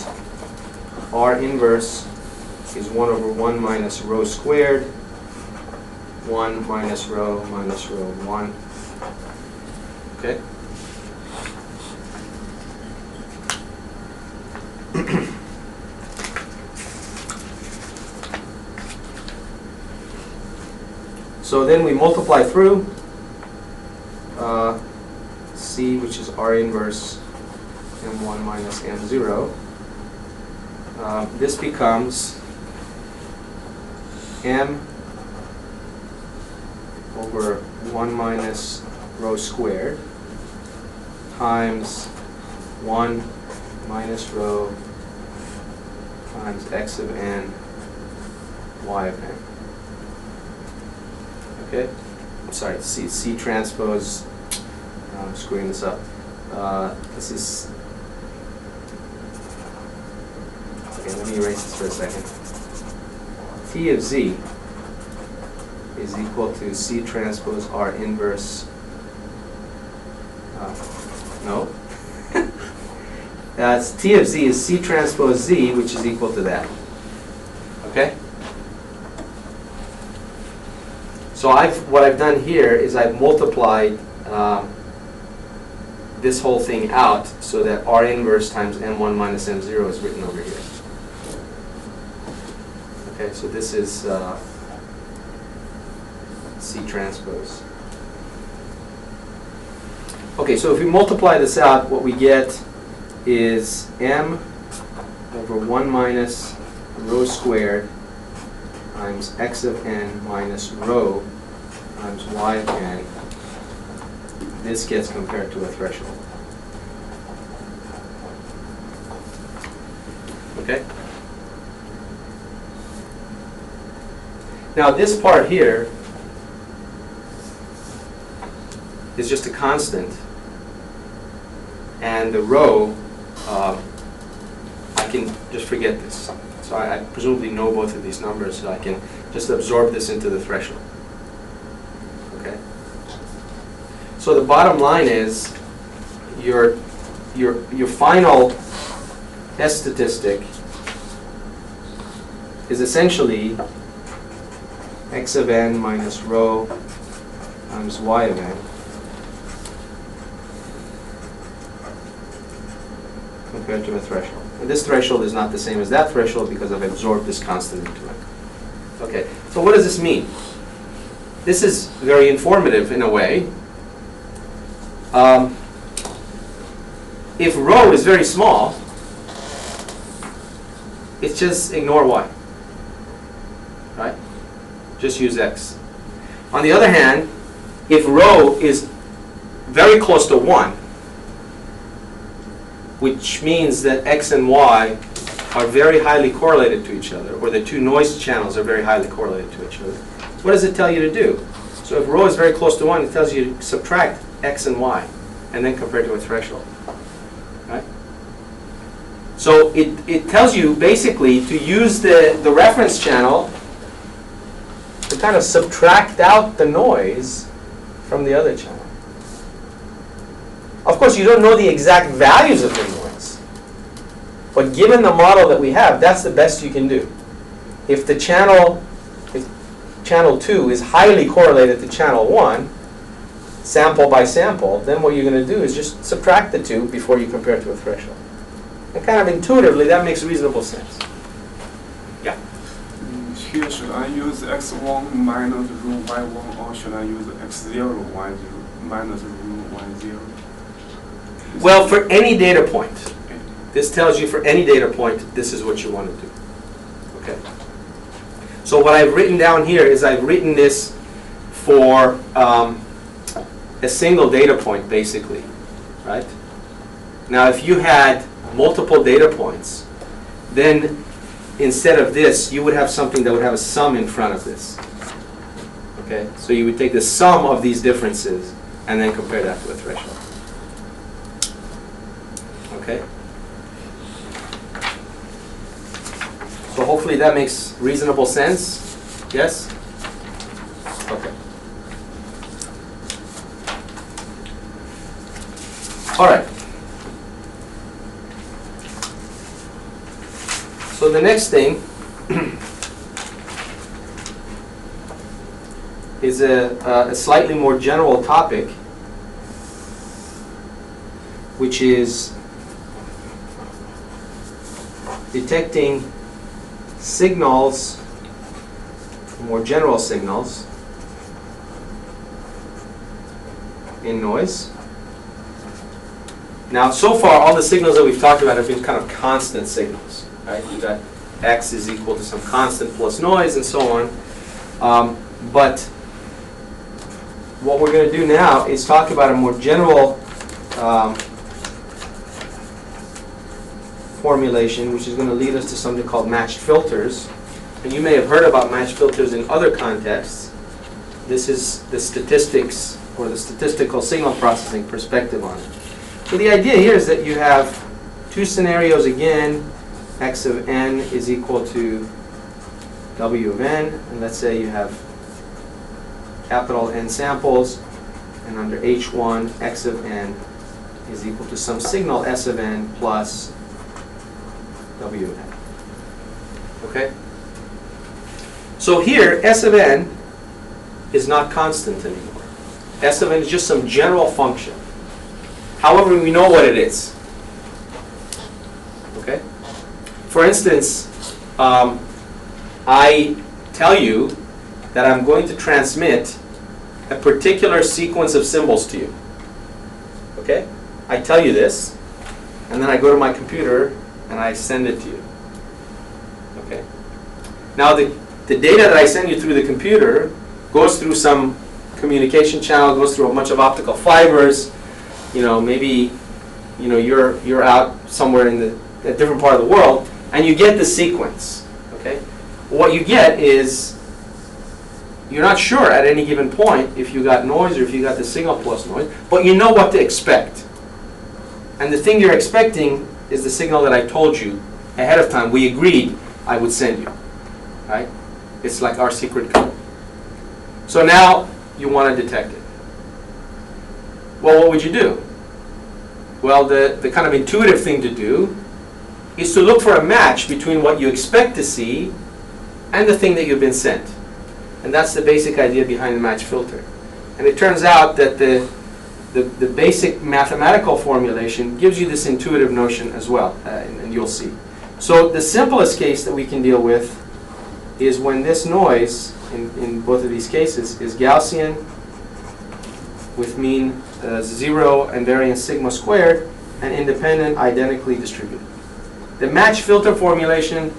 R inverse is 1 over 1 minus rho squared, 1 minus rho 1. Okay? So then we multiply through C, which is R inverse M1 minus M0. This becomes M over 1 minus rho squared times 1 minus rho times x of n y of n. Okay? I'm sorry, C transpose, I'm screwing this up. This is, okay, let me erase this for a second. T of z is equal to C transpose R inverse, no. T of z is C transpose z, which is equal to that. Okay? So what I've done here is I've multiplied this whole thing out so that R inverse times M1 minus M0 is written over here. Okay, so this is C transpose. Okay, so if we multiply this out, what we get is M over 1 minus rho squared times x of n minus rho times y of n. This gets compared to a threshold. Okay? Now this part here is just a constant, and the rho, I can just forget this. So I presumably know both of these numbers, so I can just absorb this into the threshold. Okay? So the bottom line is your final S statistic is essentially x of n minus rho times y of n compared to a threshold. And this threshold is not the same as that threshold because I've absorbed this constant into it. Okay, so what does this mean? This is very informative in a way. If rho is very small, it's just ignore y. Right? Just use x. On the other hand, if rho is very close to 1, which means that x and y are very highly correlated to each other, or the two noise channels are very highly correlated to each other, what does it tell you to do? So if rho is very close to 1, it tells you to subtract x and y, and then compare to a threshold. Right? So it tells you basically to use the reference channel to kind of subtract out the noise from the other channel. Of course, you don't know the exact values of the noise, but given the model that we have, that's the best you can do. If channel 2 is highly correlated to channel 1, sample by sample, then what you're going to do is just subtract the two before you compare to a threshold. And kind of intuitively, that makes reasonable sense. Yeah? Here, should I use x1 minus rho y1, or should I use x0 y0 minus rho y0? Well, for any data point, this tells you for any data point, this is what you want to do. Okay. So what I've written down here is I've written this for a single data point, basically, right? Now, if you had multiple data points, then instead of this, you would have something that would have a sum in front of this. Okay? So you would take the sum of these differences and then compare that to a threshold. Okay? So hopefully that makes reasonable sense. Yes? Okay. All right. So the next thing is a slightly more general topic, which is detecting signals, more general signals, in noise. Now, so far, all the signals that we've talked about have been kind of constant signals, right? You've got x is equal to some constant plus noise and so on. But what we're going to do now is talk about a more general formulation, which is going to lead us to something called matched filters. And you may have heard about matched filters in other contexts. This is the statistics or the statistical signal processing perspective on it. So the idea here is that you have two scenarios again. X of n is equal to W of n, and let's say you have capital N samples, and under H1, X of n is equal to some signal S of n plus W of n. Okay? So here, S of n is not constant anymore. S of n is just some general function. However, we know what it is. Okay? For instance, I tell you that I'm going to transmit a particular sequence of symbols to you. Okay? I tell you this, and then I go to my computer and I send it to you. Okay? Now the data that I send you through the computer goes through some communication channel, goes through a bunch of optical fibers. Maybe you're out somewhere in a different part of the world, and you get the sequence. Okay? What you get is you're not sure at any given point if you got noise or if you got the signal plus noise, but you know what to expect. And the thing you're expecting is the signal that I told you ahead of time. We agreed I would send you. Right? It's like our secret code. So now you want to detect it. Well, what would you do? Well, the kind of intuitive thing to do is to look for a match between what you expect to see and the thing that you've been sent. And that's the basic idea behind the match filter. And it turns out that the basic mathematical formulation gives you this intuitive notion as well, and you'll see. So the simplest case that we can deal with is when this noise, in both of these cases, is Gaussian with mean 0 and variance sigma squared, and independent, identically distributed. The match filter formulation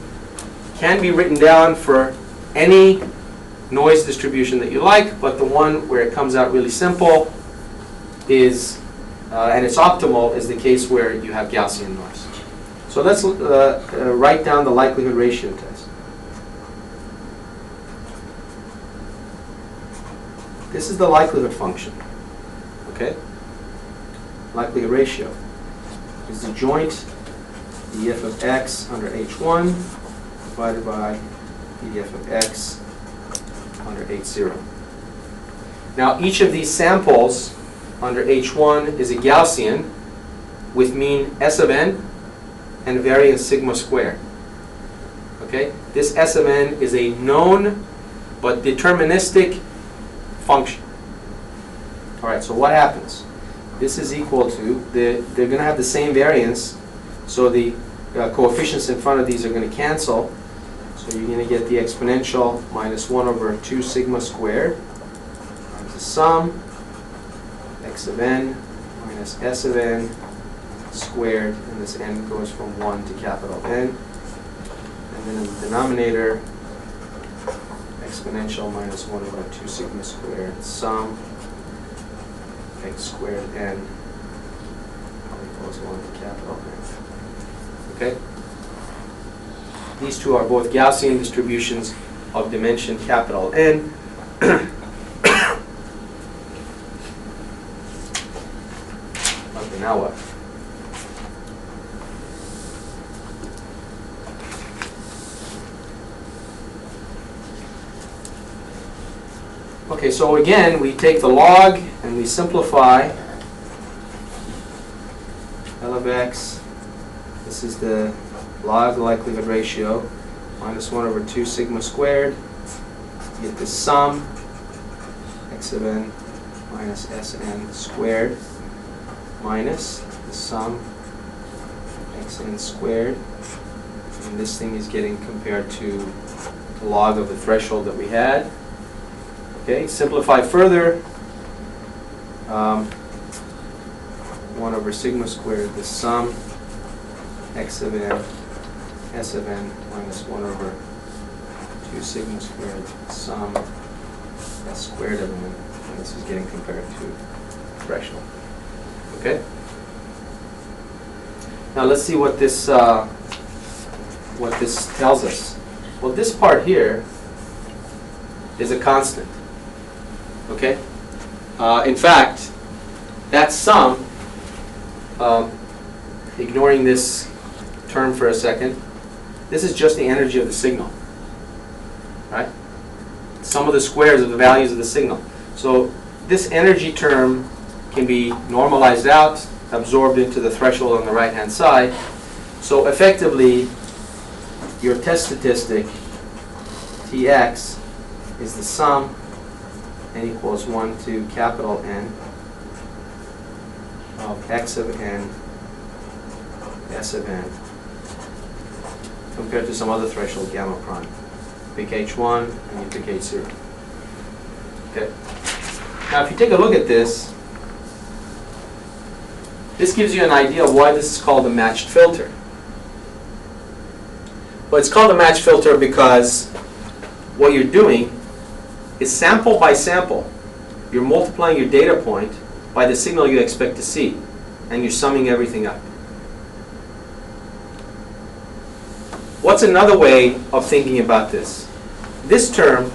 can be written down for any noise distribution that you like, but the one where it comes out really simple is, and it's optimal, is the case where you have Gaussian noise. So let's write down the likelihood ratio test. This is the likelihood function. Okay? Likelihood ratio is the joint df of x under h1 divided by df of x under h0. Now each of these samples under h1 is a Gaussian with mean S of n and variance sigma squared. Okay? This S of n is a known but deterministic function. All right, so what happens? This is equal to, they're going to have the same variance, so the coefficients in front of these are going to cancel. So you're going to get the exponential minus 1 over 2 sigma squared times the sum x of n minus s of n squared, and this n goes from 1 to capital N. And then in the denominator, exponential minus 1 over 2 sigma squared sum x squared n equals 1 to capital N. Okay? These two are both Gaussian distributions of dimension capital N. Okay, now what? Okay, so again, we take the log and we simplify L of x. This is the log likelihood ratio, minus 1 over 2 sigma squared. You get the sum, x of n minus Sn squared, minus the sum, xn squared. And this thing is getting compared to the log of the threshold that we had. Okay, simplify further. 1 over sigma squared, the sum x of n, s of n minus 1 over 2 sigma squared, sum s squared of n, and this is getting compared to threshold. Okay? Now let's see what this tells us. Well, this part here is a constant. Okay? In fact, that sum, ignoring this term for a second, this is just the energy of the signal. Right? Sum of the squares of the values of the signal. So this energy term can be normalized out, absorbed into the threshold on the right-hand side. So effectively, your test statistic, Tx, is the sum n equals 1 to capital N of x of n, s of n, compared to some other threshold, gamma prime. Pick h1 and you pick h0. Okay. Now if you take a look at this, this gives you an idea of why this is called a matched filter. Well, it's called a matched filter because what you're doing is sample by sample. You're multiplying your data point by the signal you expect to see, and you're summing everything up. What's another way of thinking about this? This term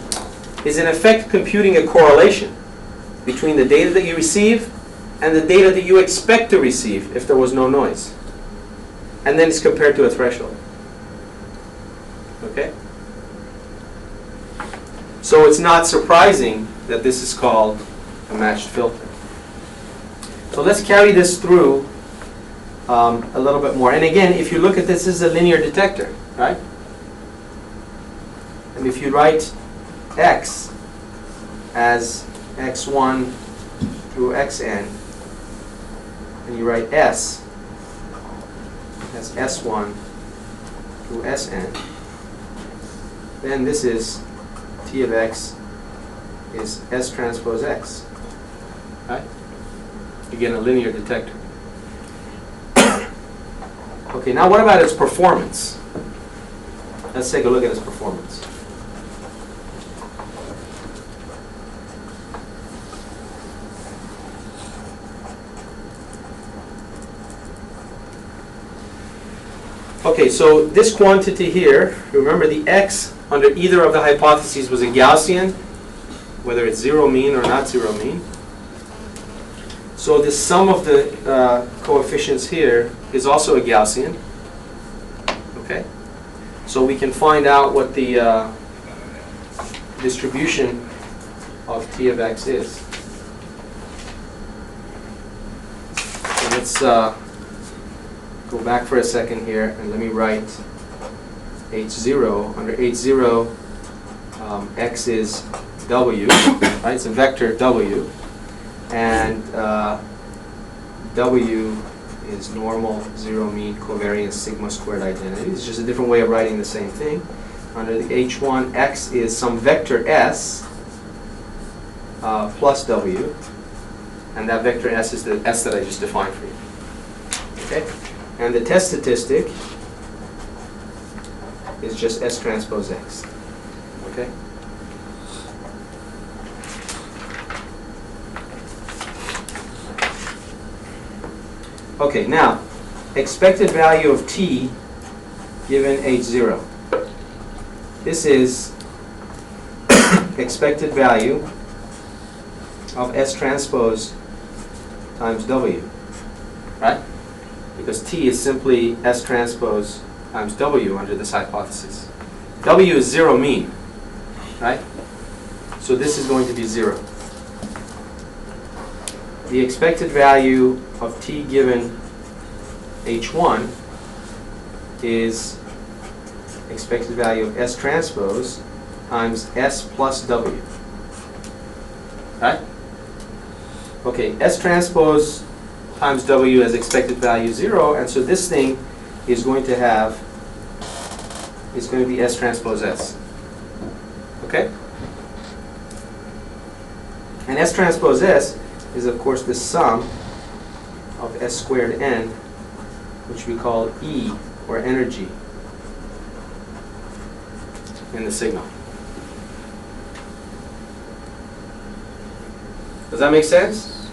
is in effect computing a correlation between the data that you receive and the data that you expect to receive if there was no noise. And then it's compared to a threshold. Okay? So it's not surprising that this is called a matched filter. So let's carry this through a little bit more. And again, if you look at this, this is a linear detector, right? And if you write x as x1 through xn, and you write s as s1 through sn, then this is T of x is S transpose x. Right? Again, a linear detector. Okay, now what about its performance? Let's take a look at its performance. Okay, so this quantity here, remember the x under either of the hypotheses was a Gaussian, whether it's zero mean or not zero mean. So the sum of the coefficients here is also a Gaussian. Okay, so we can find out what the distribution of T of x is. So let's go back for a second here and let me write H0. Under H0, x is W, right? It's a vector W, and W is normal, zero mean, covariance, sigma squared identity. It's just a different way of writing the same thing. Under the H1, x is some vector S plus W, and that vector S is the S that I just defined for you. Okay? And the test statistic is just S transpose X. Okay? Okay, now, expected value of T given H0. This is expected value of S transpose times W, right? Because T is simply S transpose times W under this hypothesis. W is zero mean, right? So this is going to be 0. The expected value of T given H1 is expected value of S transpose times S plus W. Right? Okay, S transpose times W as expected value 0, and so this thing is going to be S transpose S. Okay? And S transpose S is of course the sum of S squared n, which we call E, or energy, in the signal. Does that make sense?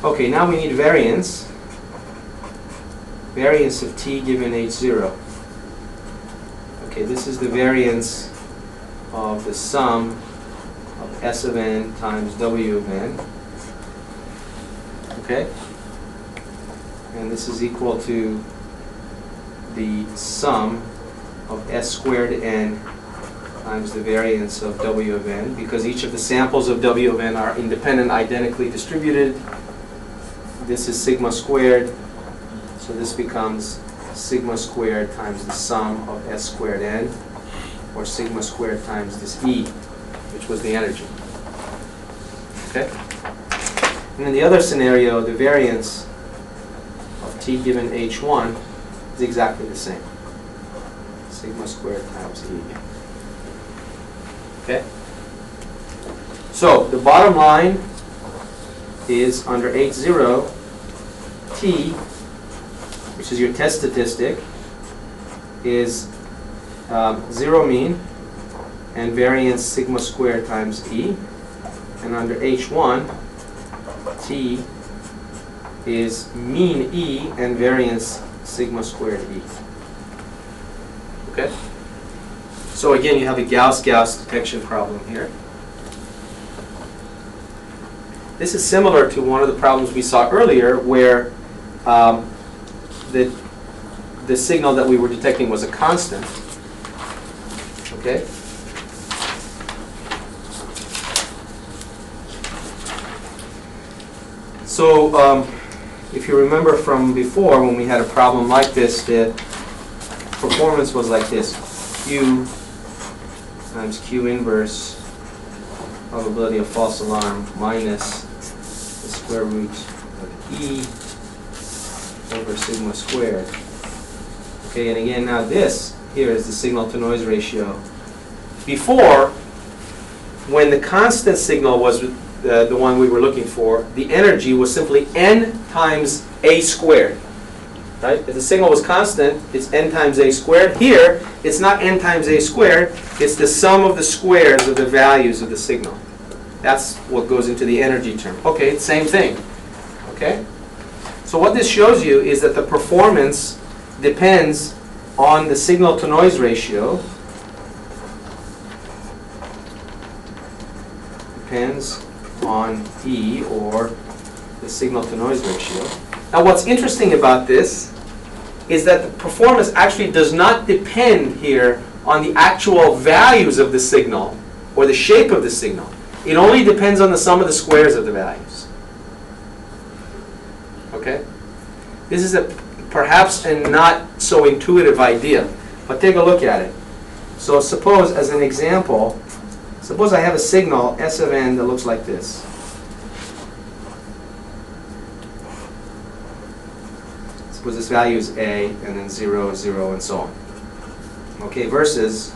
Okay, now we need variance. Variance of t given h0. Okay, this is the variance of the sum of S of n times W of n. Okay? And this is equal to the sum of S squared n times the variance of W of n, because each of the samples of W of n are independent, identically distributed. This is sigma squared, so this becomes sigma squared times the sum of S squared n, or sigma squared times this E, which was the energy. Okay? And in the other scenario, the variance of t given h1 is exactly the same. Sigma squared times E. Okay? So, the bottom line is under h0, t, which is your test statistic, is 0 mean and variance sigma squared times E. And under h1, t is mean E and variance sigma squared E. Okay? So again, you have a Gauss-Gauss detection problem here. This is similar to one of the problems we saw earlier, where the signal that we were detecting was a constant. Okay? So if you remember from before, when we had a problem like this, the performance was like this: Q times Q inverse probability of false alarm minus the square root of E over sigma squared. Okay, and again, now this here is the signal to noise ratio. Before, when the constant signal was the one we were looking for, the energy was simply n times a squared. Right? If the signal was constant, it's n times a squared. Here, it's not n times a squared, it's the sum of the squares of the values of the signal. That's what goes into the energy term. Okay, same thing. Okay? So what this shows you is that the performance depends on the signal to noise ratio. Depends on E, or the signal to noise ratio. Now what's interesting about this is that the performance actually does not depend here on the actual values of the signal or the shape of the signal. It only depends on the sum of the squares of the values. Okay? This is perhaps a not so intuitive idea, but take a look at it. So suppose, as an example, suppose I have a signal S of n that looks like this. Suppose this value is A, and then 0, 0, and so on. Okay, versus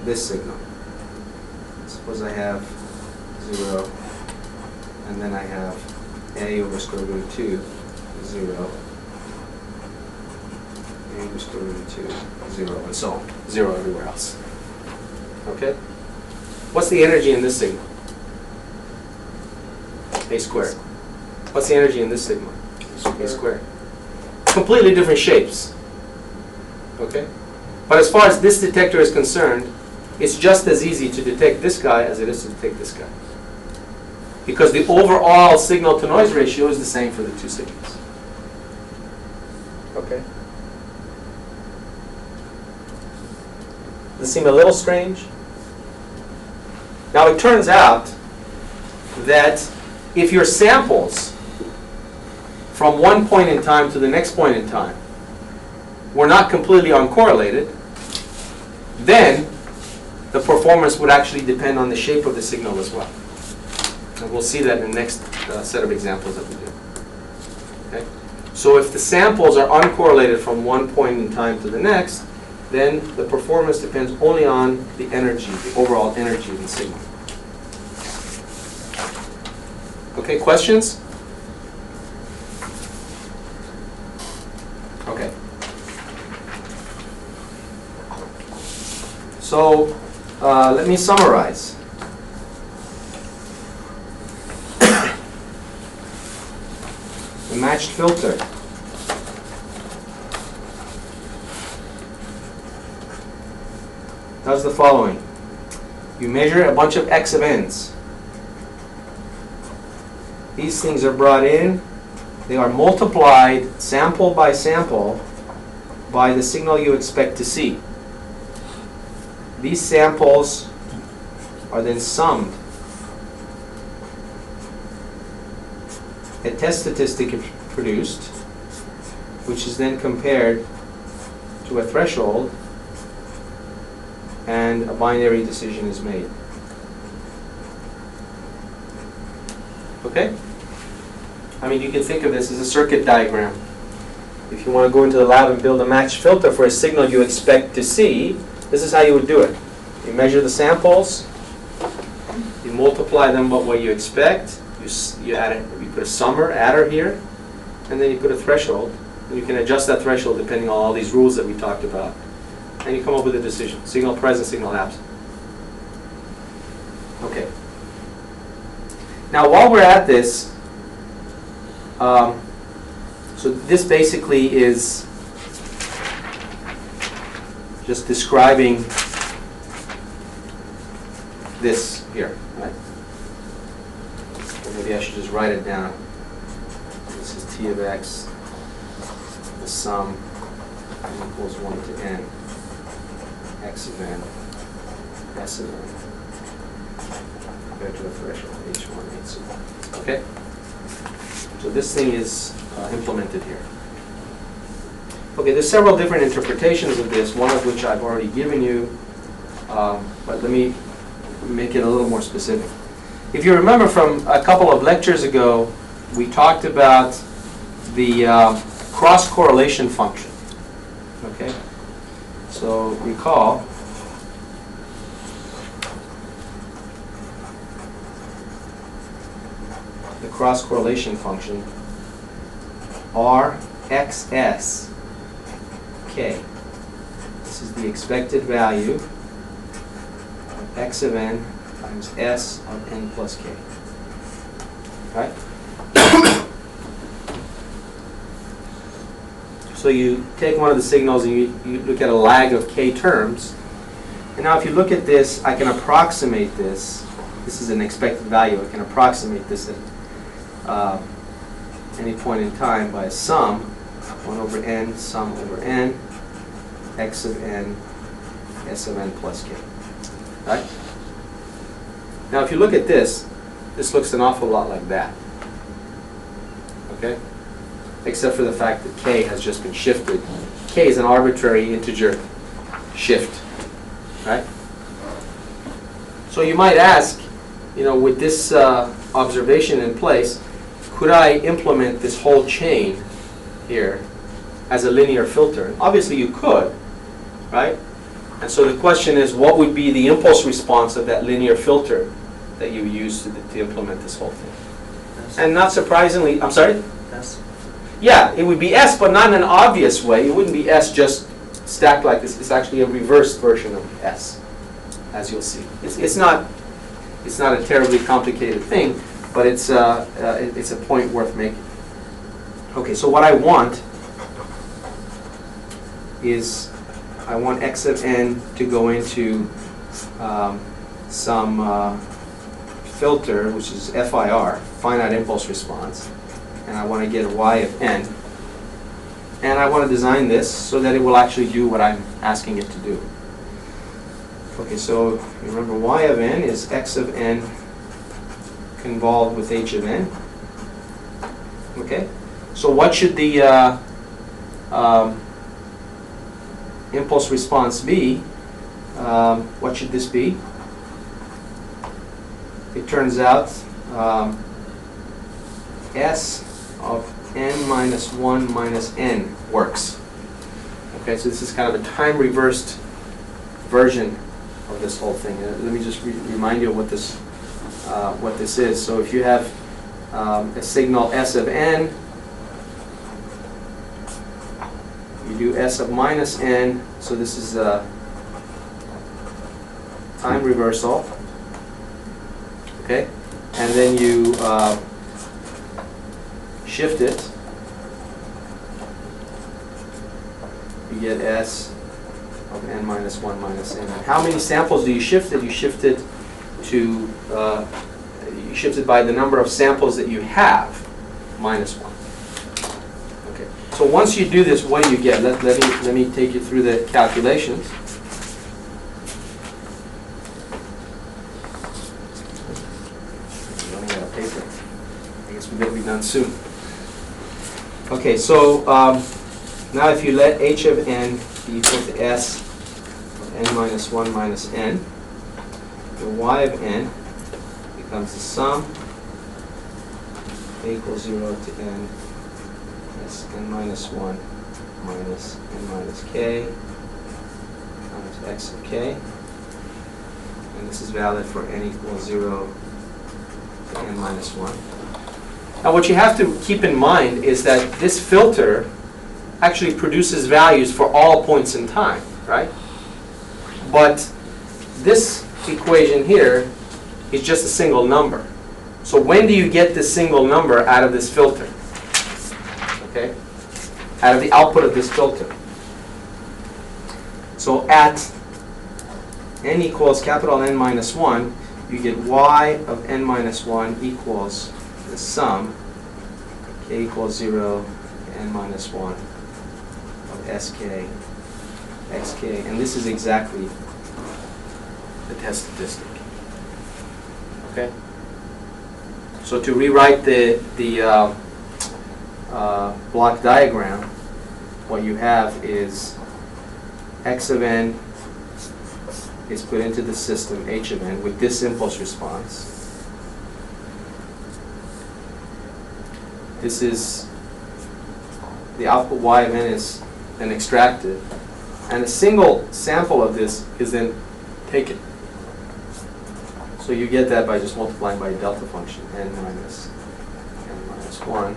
this signal. Suppose I have 0, and then I have A over square root of 2, 0, A over square root of 2, 0, and so on. 0 everywhere else. Okay? What's the energy in this signal? A squared. What's the energy in this signal? A squared. Completely different shapes. Okay? But as far as this detector is concerned, it's just as easy to detect this guy as it is to detect this guy. Because the overall signal to noise ratio is the same for the two signals. Okay? Does it seem a little strange? Now it turns out that if your samples from one point in time to the next point in time were not completely uncorrelated, then the performance would actually depend on the shape of the signal as well. And we'll see that in the next set of examples that we do. Okay? So if the samples are uncorrelated from one point in time to the next, then the performance depends only on the energy, the overall energy of the signal. Okay, questions? Okay. So, let me summarize. The matched filter does the following. You measure a bunch of X of n's. These things are brought in. They are multiplied sample by sample by the signal you expect to see. These samples are then summed. A test statistic is produced, which is then compared to a threshold, and a binary decision is made. Okay? I mean, you can think of this as a circuit diagram. If you want to go into the lab and build a matched filter for a signal you expect to see, this is how you would do it. You measure the samples, you multiply them by what you expect, you add it, you put a summer, adder here, and then you put a threshold. And you can adjust that threshold depending on all these rules that we talked about. And you come up with a decision. Signal present, signal absent. Okay. Now while we're at this, so this basically is just describing this here, right? Or maybe I should just write it down. This is T of X, the sum equals 1 to n, X of n, S of n, compared to a threshold, H1, H2. Okay? So this thing is implemented here. Okay, there's several different interpretations of this, one of which I've already given you, but let me make it a little more specific. If you remember from a couple of lectures ago, we talked about the cross-correlation function. Okay? So recall, the cross-correlation function Rxs k. This is the expected value of x of n times s of n plus k. Right? So you take one of the signals and you look at a lag of k terms. And now if you look at this, I can approximate this. This is an expected value. I can approximate this at any point in time by a sum, 1 over n, sum over n, x of n, s of n plus k. Right? Now if you look at this, this looks an awful lot like that. Okay? Except for the fact that k has just been shifted. K is an arbitrary integer shift. Right? So you might ask, you know, with this observation in place, could I implement this whole chain here as a linear filter? And obviously you could, right? And so the question is, what would be the impulse response of that linear filter that you use to implement this whole thing? And not surprisingly, I'm sorry? S. Yeah, it would be S, but not in an obvious way. It wouldn't be S just stacked like this. It's actually a reversed version of S, as you'll see. It's not a terribly complicated thing, but it's a point worth making. Okay, so what I want is I want x of n to go into some filter, which is FIR, finite impulse response, and I want to get a y of n. And I want to design this so that it will actually do what I'm asking it to do. Okay, so remember y of n is x of n convolved with h of n. Okay, so what should the impulse response be? What should this be? It turns out S of n minus 1 minus n works. Okay, so this is kind of a time reversed version of this whole thing. Let me just remind you of what this is. So if you have a signal S of n, you do S of minus n, so this is a time reversal, okay? And then you shift it. You get S of n minus 1 minus n. How many samples do you shift it? You shift it to, you shift it by the number of samples that you have, minus 1. Okay. So once you do this, what do you get? Let me take you through the calculations. I'm running out of paper. I guess we better be done soon. Okay, so now if you let h of n be equal to S of n minus 1 minus n, the y of n becomes the sum a equals 0 to n S n minus 1 minus n minus k times x of k. And this is valid for n equals 0 to n minus 1. Now what you have to keep in mind is that this filter actually produces values for all points in time, right? But this equation here is just a single number. So when do you get this single number out of this filter? Okay? Out of the output of this filter. So at n equals capital N minus 1, you get y of n minus 1 equals the sum k equals 0 to n minus 1 of sk xk, and this is exactly the test statistic. Okay? So to rewrite the block diagram, what you have is x of n is put into the system h of n with this impulse response. This is the output y of n is then extracted, and a single sample of this is then taken. So you get that by just multiplying by a delta function, n minus 1,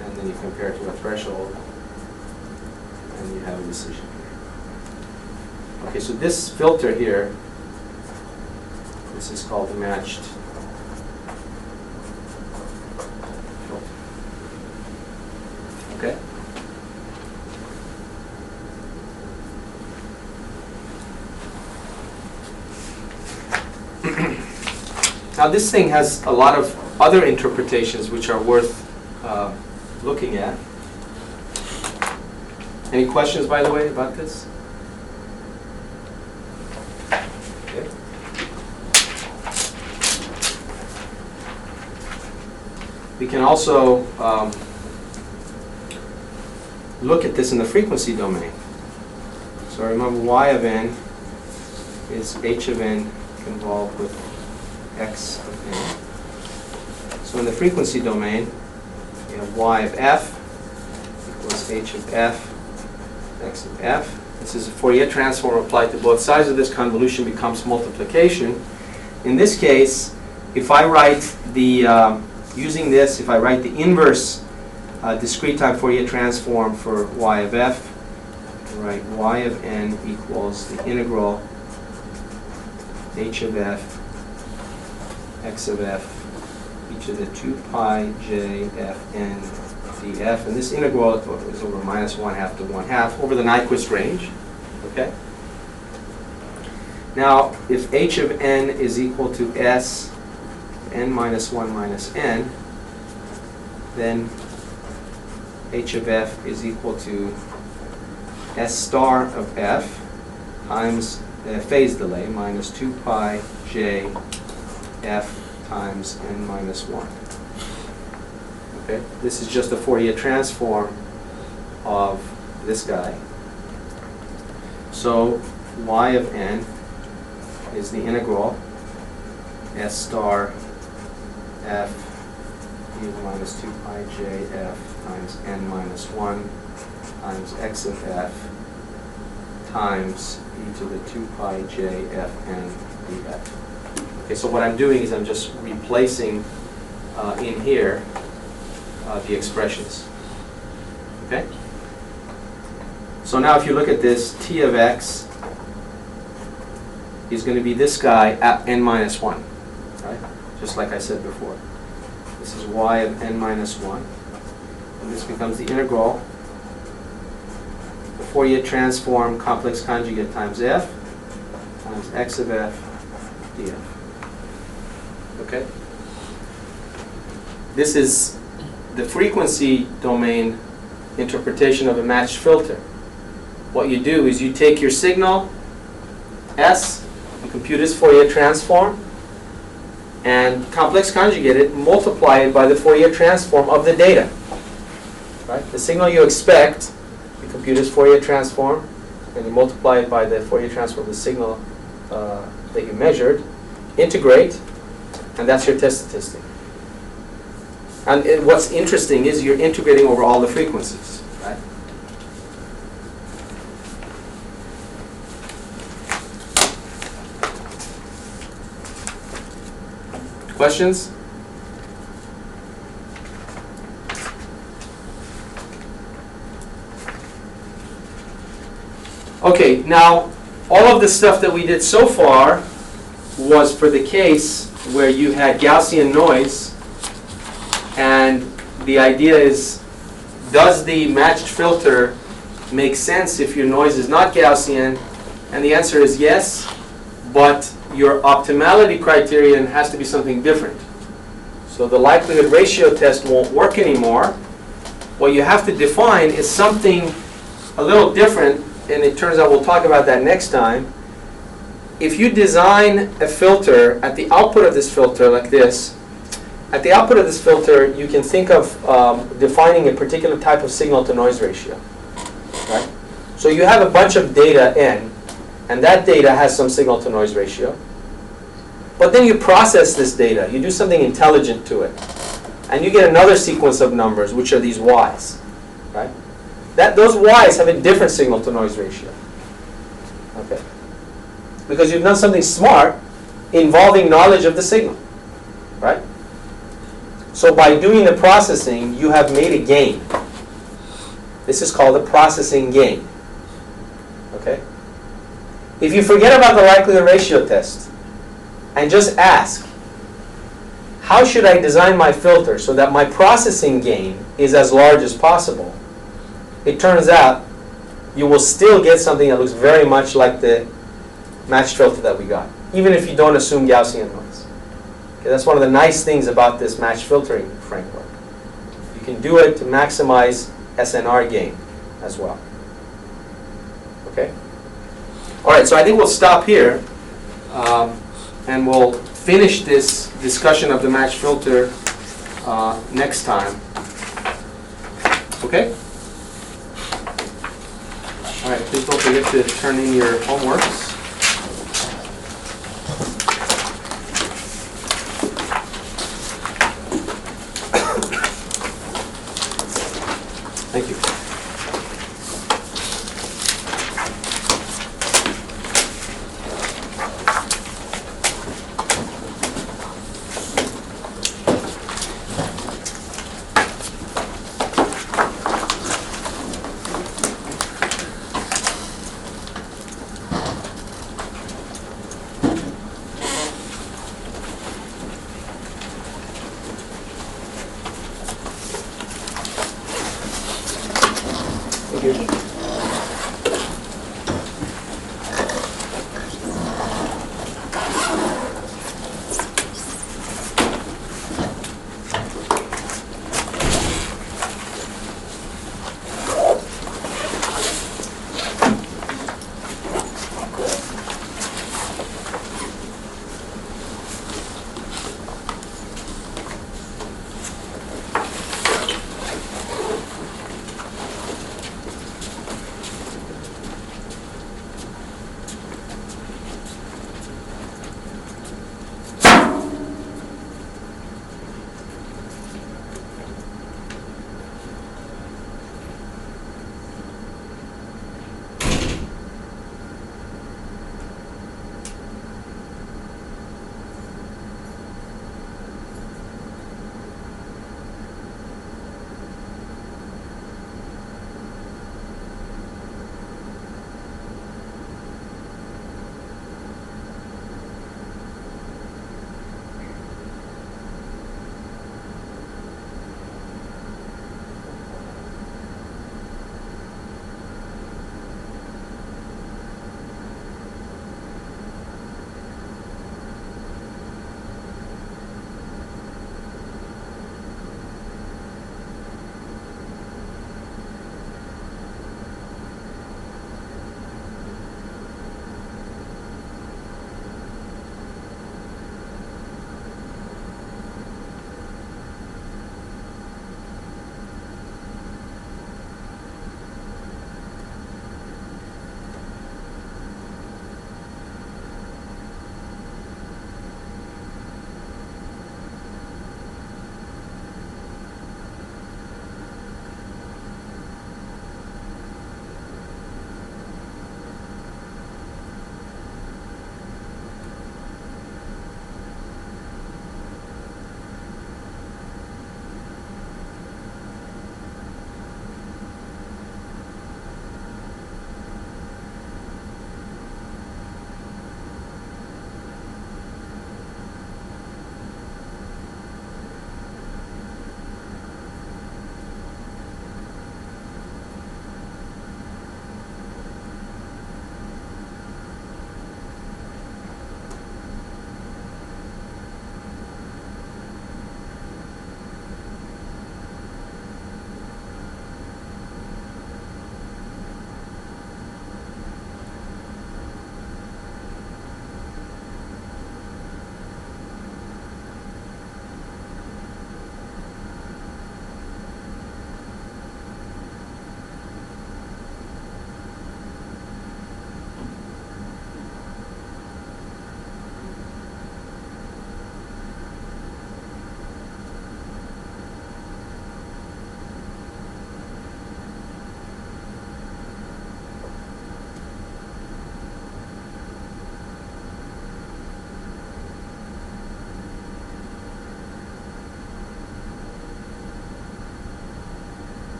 and then you compare it to a threshold, and you have a decision here. Okay, so this filter here, this is called the matched filter. Okay? Now this thing has a lot of other interpretations which are worth looking at. Any questions, by the way, about this? Okay. We can also look at this in the frequency domain. So remember, y of n is h of n convolved with x of n. So in the frequency domain, you have y of f equals h of f, x of f. This is a Fourier transform applied to both sides of this convolution becomes multiplication. In this case, if I write the, using this, if I write the inverse discrete time Fourier transform for y of f, write y of n equals the integral h of f, x of f, e to the 2 pi j f n df, and this integral is over minus 1/2 to 1/2 over the Nyquist range. Okay. Now, if h of n is equal to s n minus 1 minus n, then h of f is equal to s star of f times the phase delay minus 2 pi j f times n minus 1. Okay, this is just a Fourier transform of this guy. So y of n is the integral s star f e to the minus 2 pi j f times n minus 1 times x of f times e to the 2 pi j f n df. Okay, so what I'm doing is I'm just replacing in here the expressions. Okay? So now if you look at this, t of x is going to be this guy at n minus 1, right? Just like I said before. This is y of n minus 1. And this becomes the integral, the Fourier transform complex conjugate times f times x of f df. Okay? This is the frequency domain interpretation of a matched filter. What you do is you take your signal, S, and compute its Fourier transform, and complex conjugate it, multiply it by the Fourier transform of the data. Right? The signal you expect, you compute its Fourier transform, and you multiply it by the Fourier transform of the signal that you measured, integrate, and that's your test statistic. And what's interesting is you're integrating over all the frequencies, right? Questions? Okay, now all of the stuff that we did so far was for the case where you had Gaussian noise, and the idea is, does the matched filter make sense if your noise is not Gaussian? And the answer is yes, but your optimality criterion has to be something different. So the likelihood ratio test won't work anymore. What you have to define is something a little different, and it turns out we'll talk about that next time. If you design a filter at the output of this filter like this, at the output of this filter you can think of defining a particular type of signal to noise ratio. Right? So you have a bunch of data n, and that data has some signal to noise ratio. But then you process this data, you do something intelligent to it, and you get another sequence of numbers, which are these y's. Right? Those y's have a different signal to noise ratio. Okay? Because you've done something smart involving knowledge of the signal. Right? So by doing the processing, you have made a gain. This is called a processing gain. Okay? If you forget about the likelihood ratio test and just ask, how should I design my filter so that my processing gain is as large as possible? It turns out you will still get something that looks very much like the matched filter that we got, even if you don't assume Gaussian noise. Okay, that's one of the nice things about this matched filtering framework. You can do it to maximize SNR gain as well. Okay? All right, so I think we'll stop here, and we'll finish this discussion of the matched filter next time. Okay? All right, please don't forget to turn in your homeworks.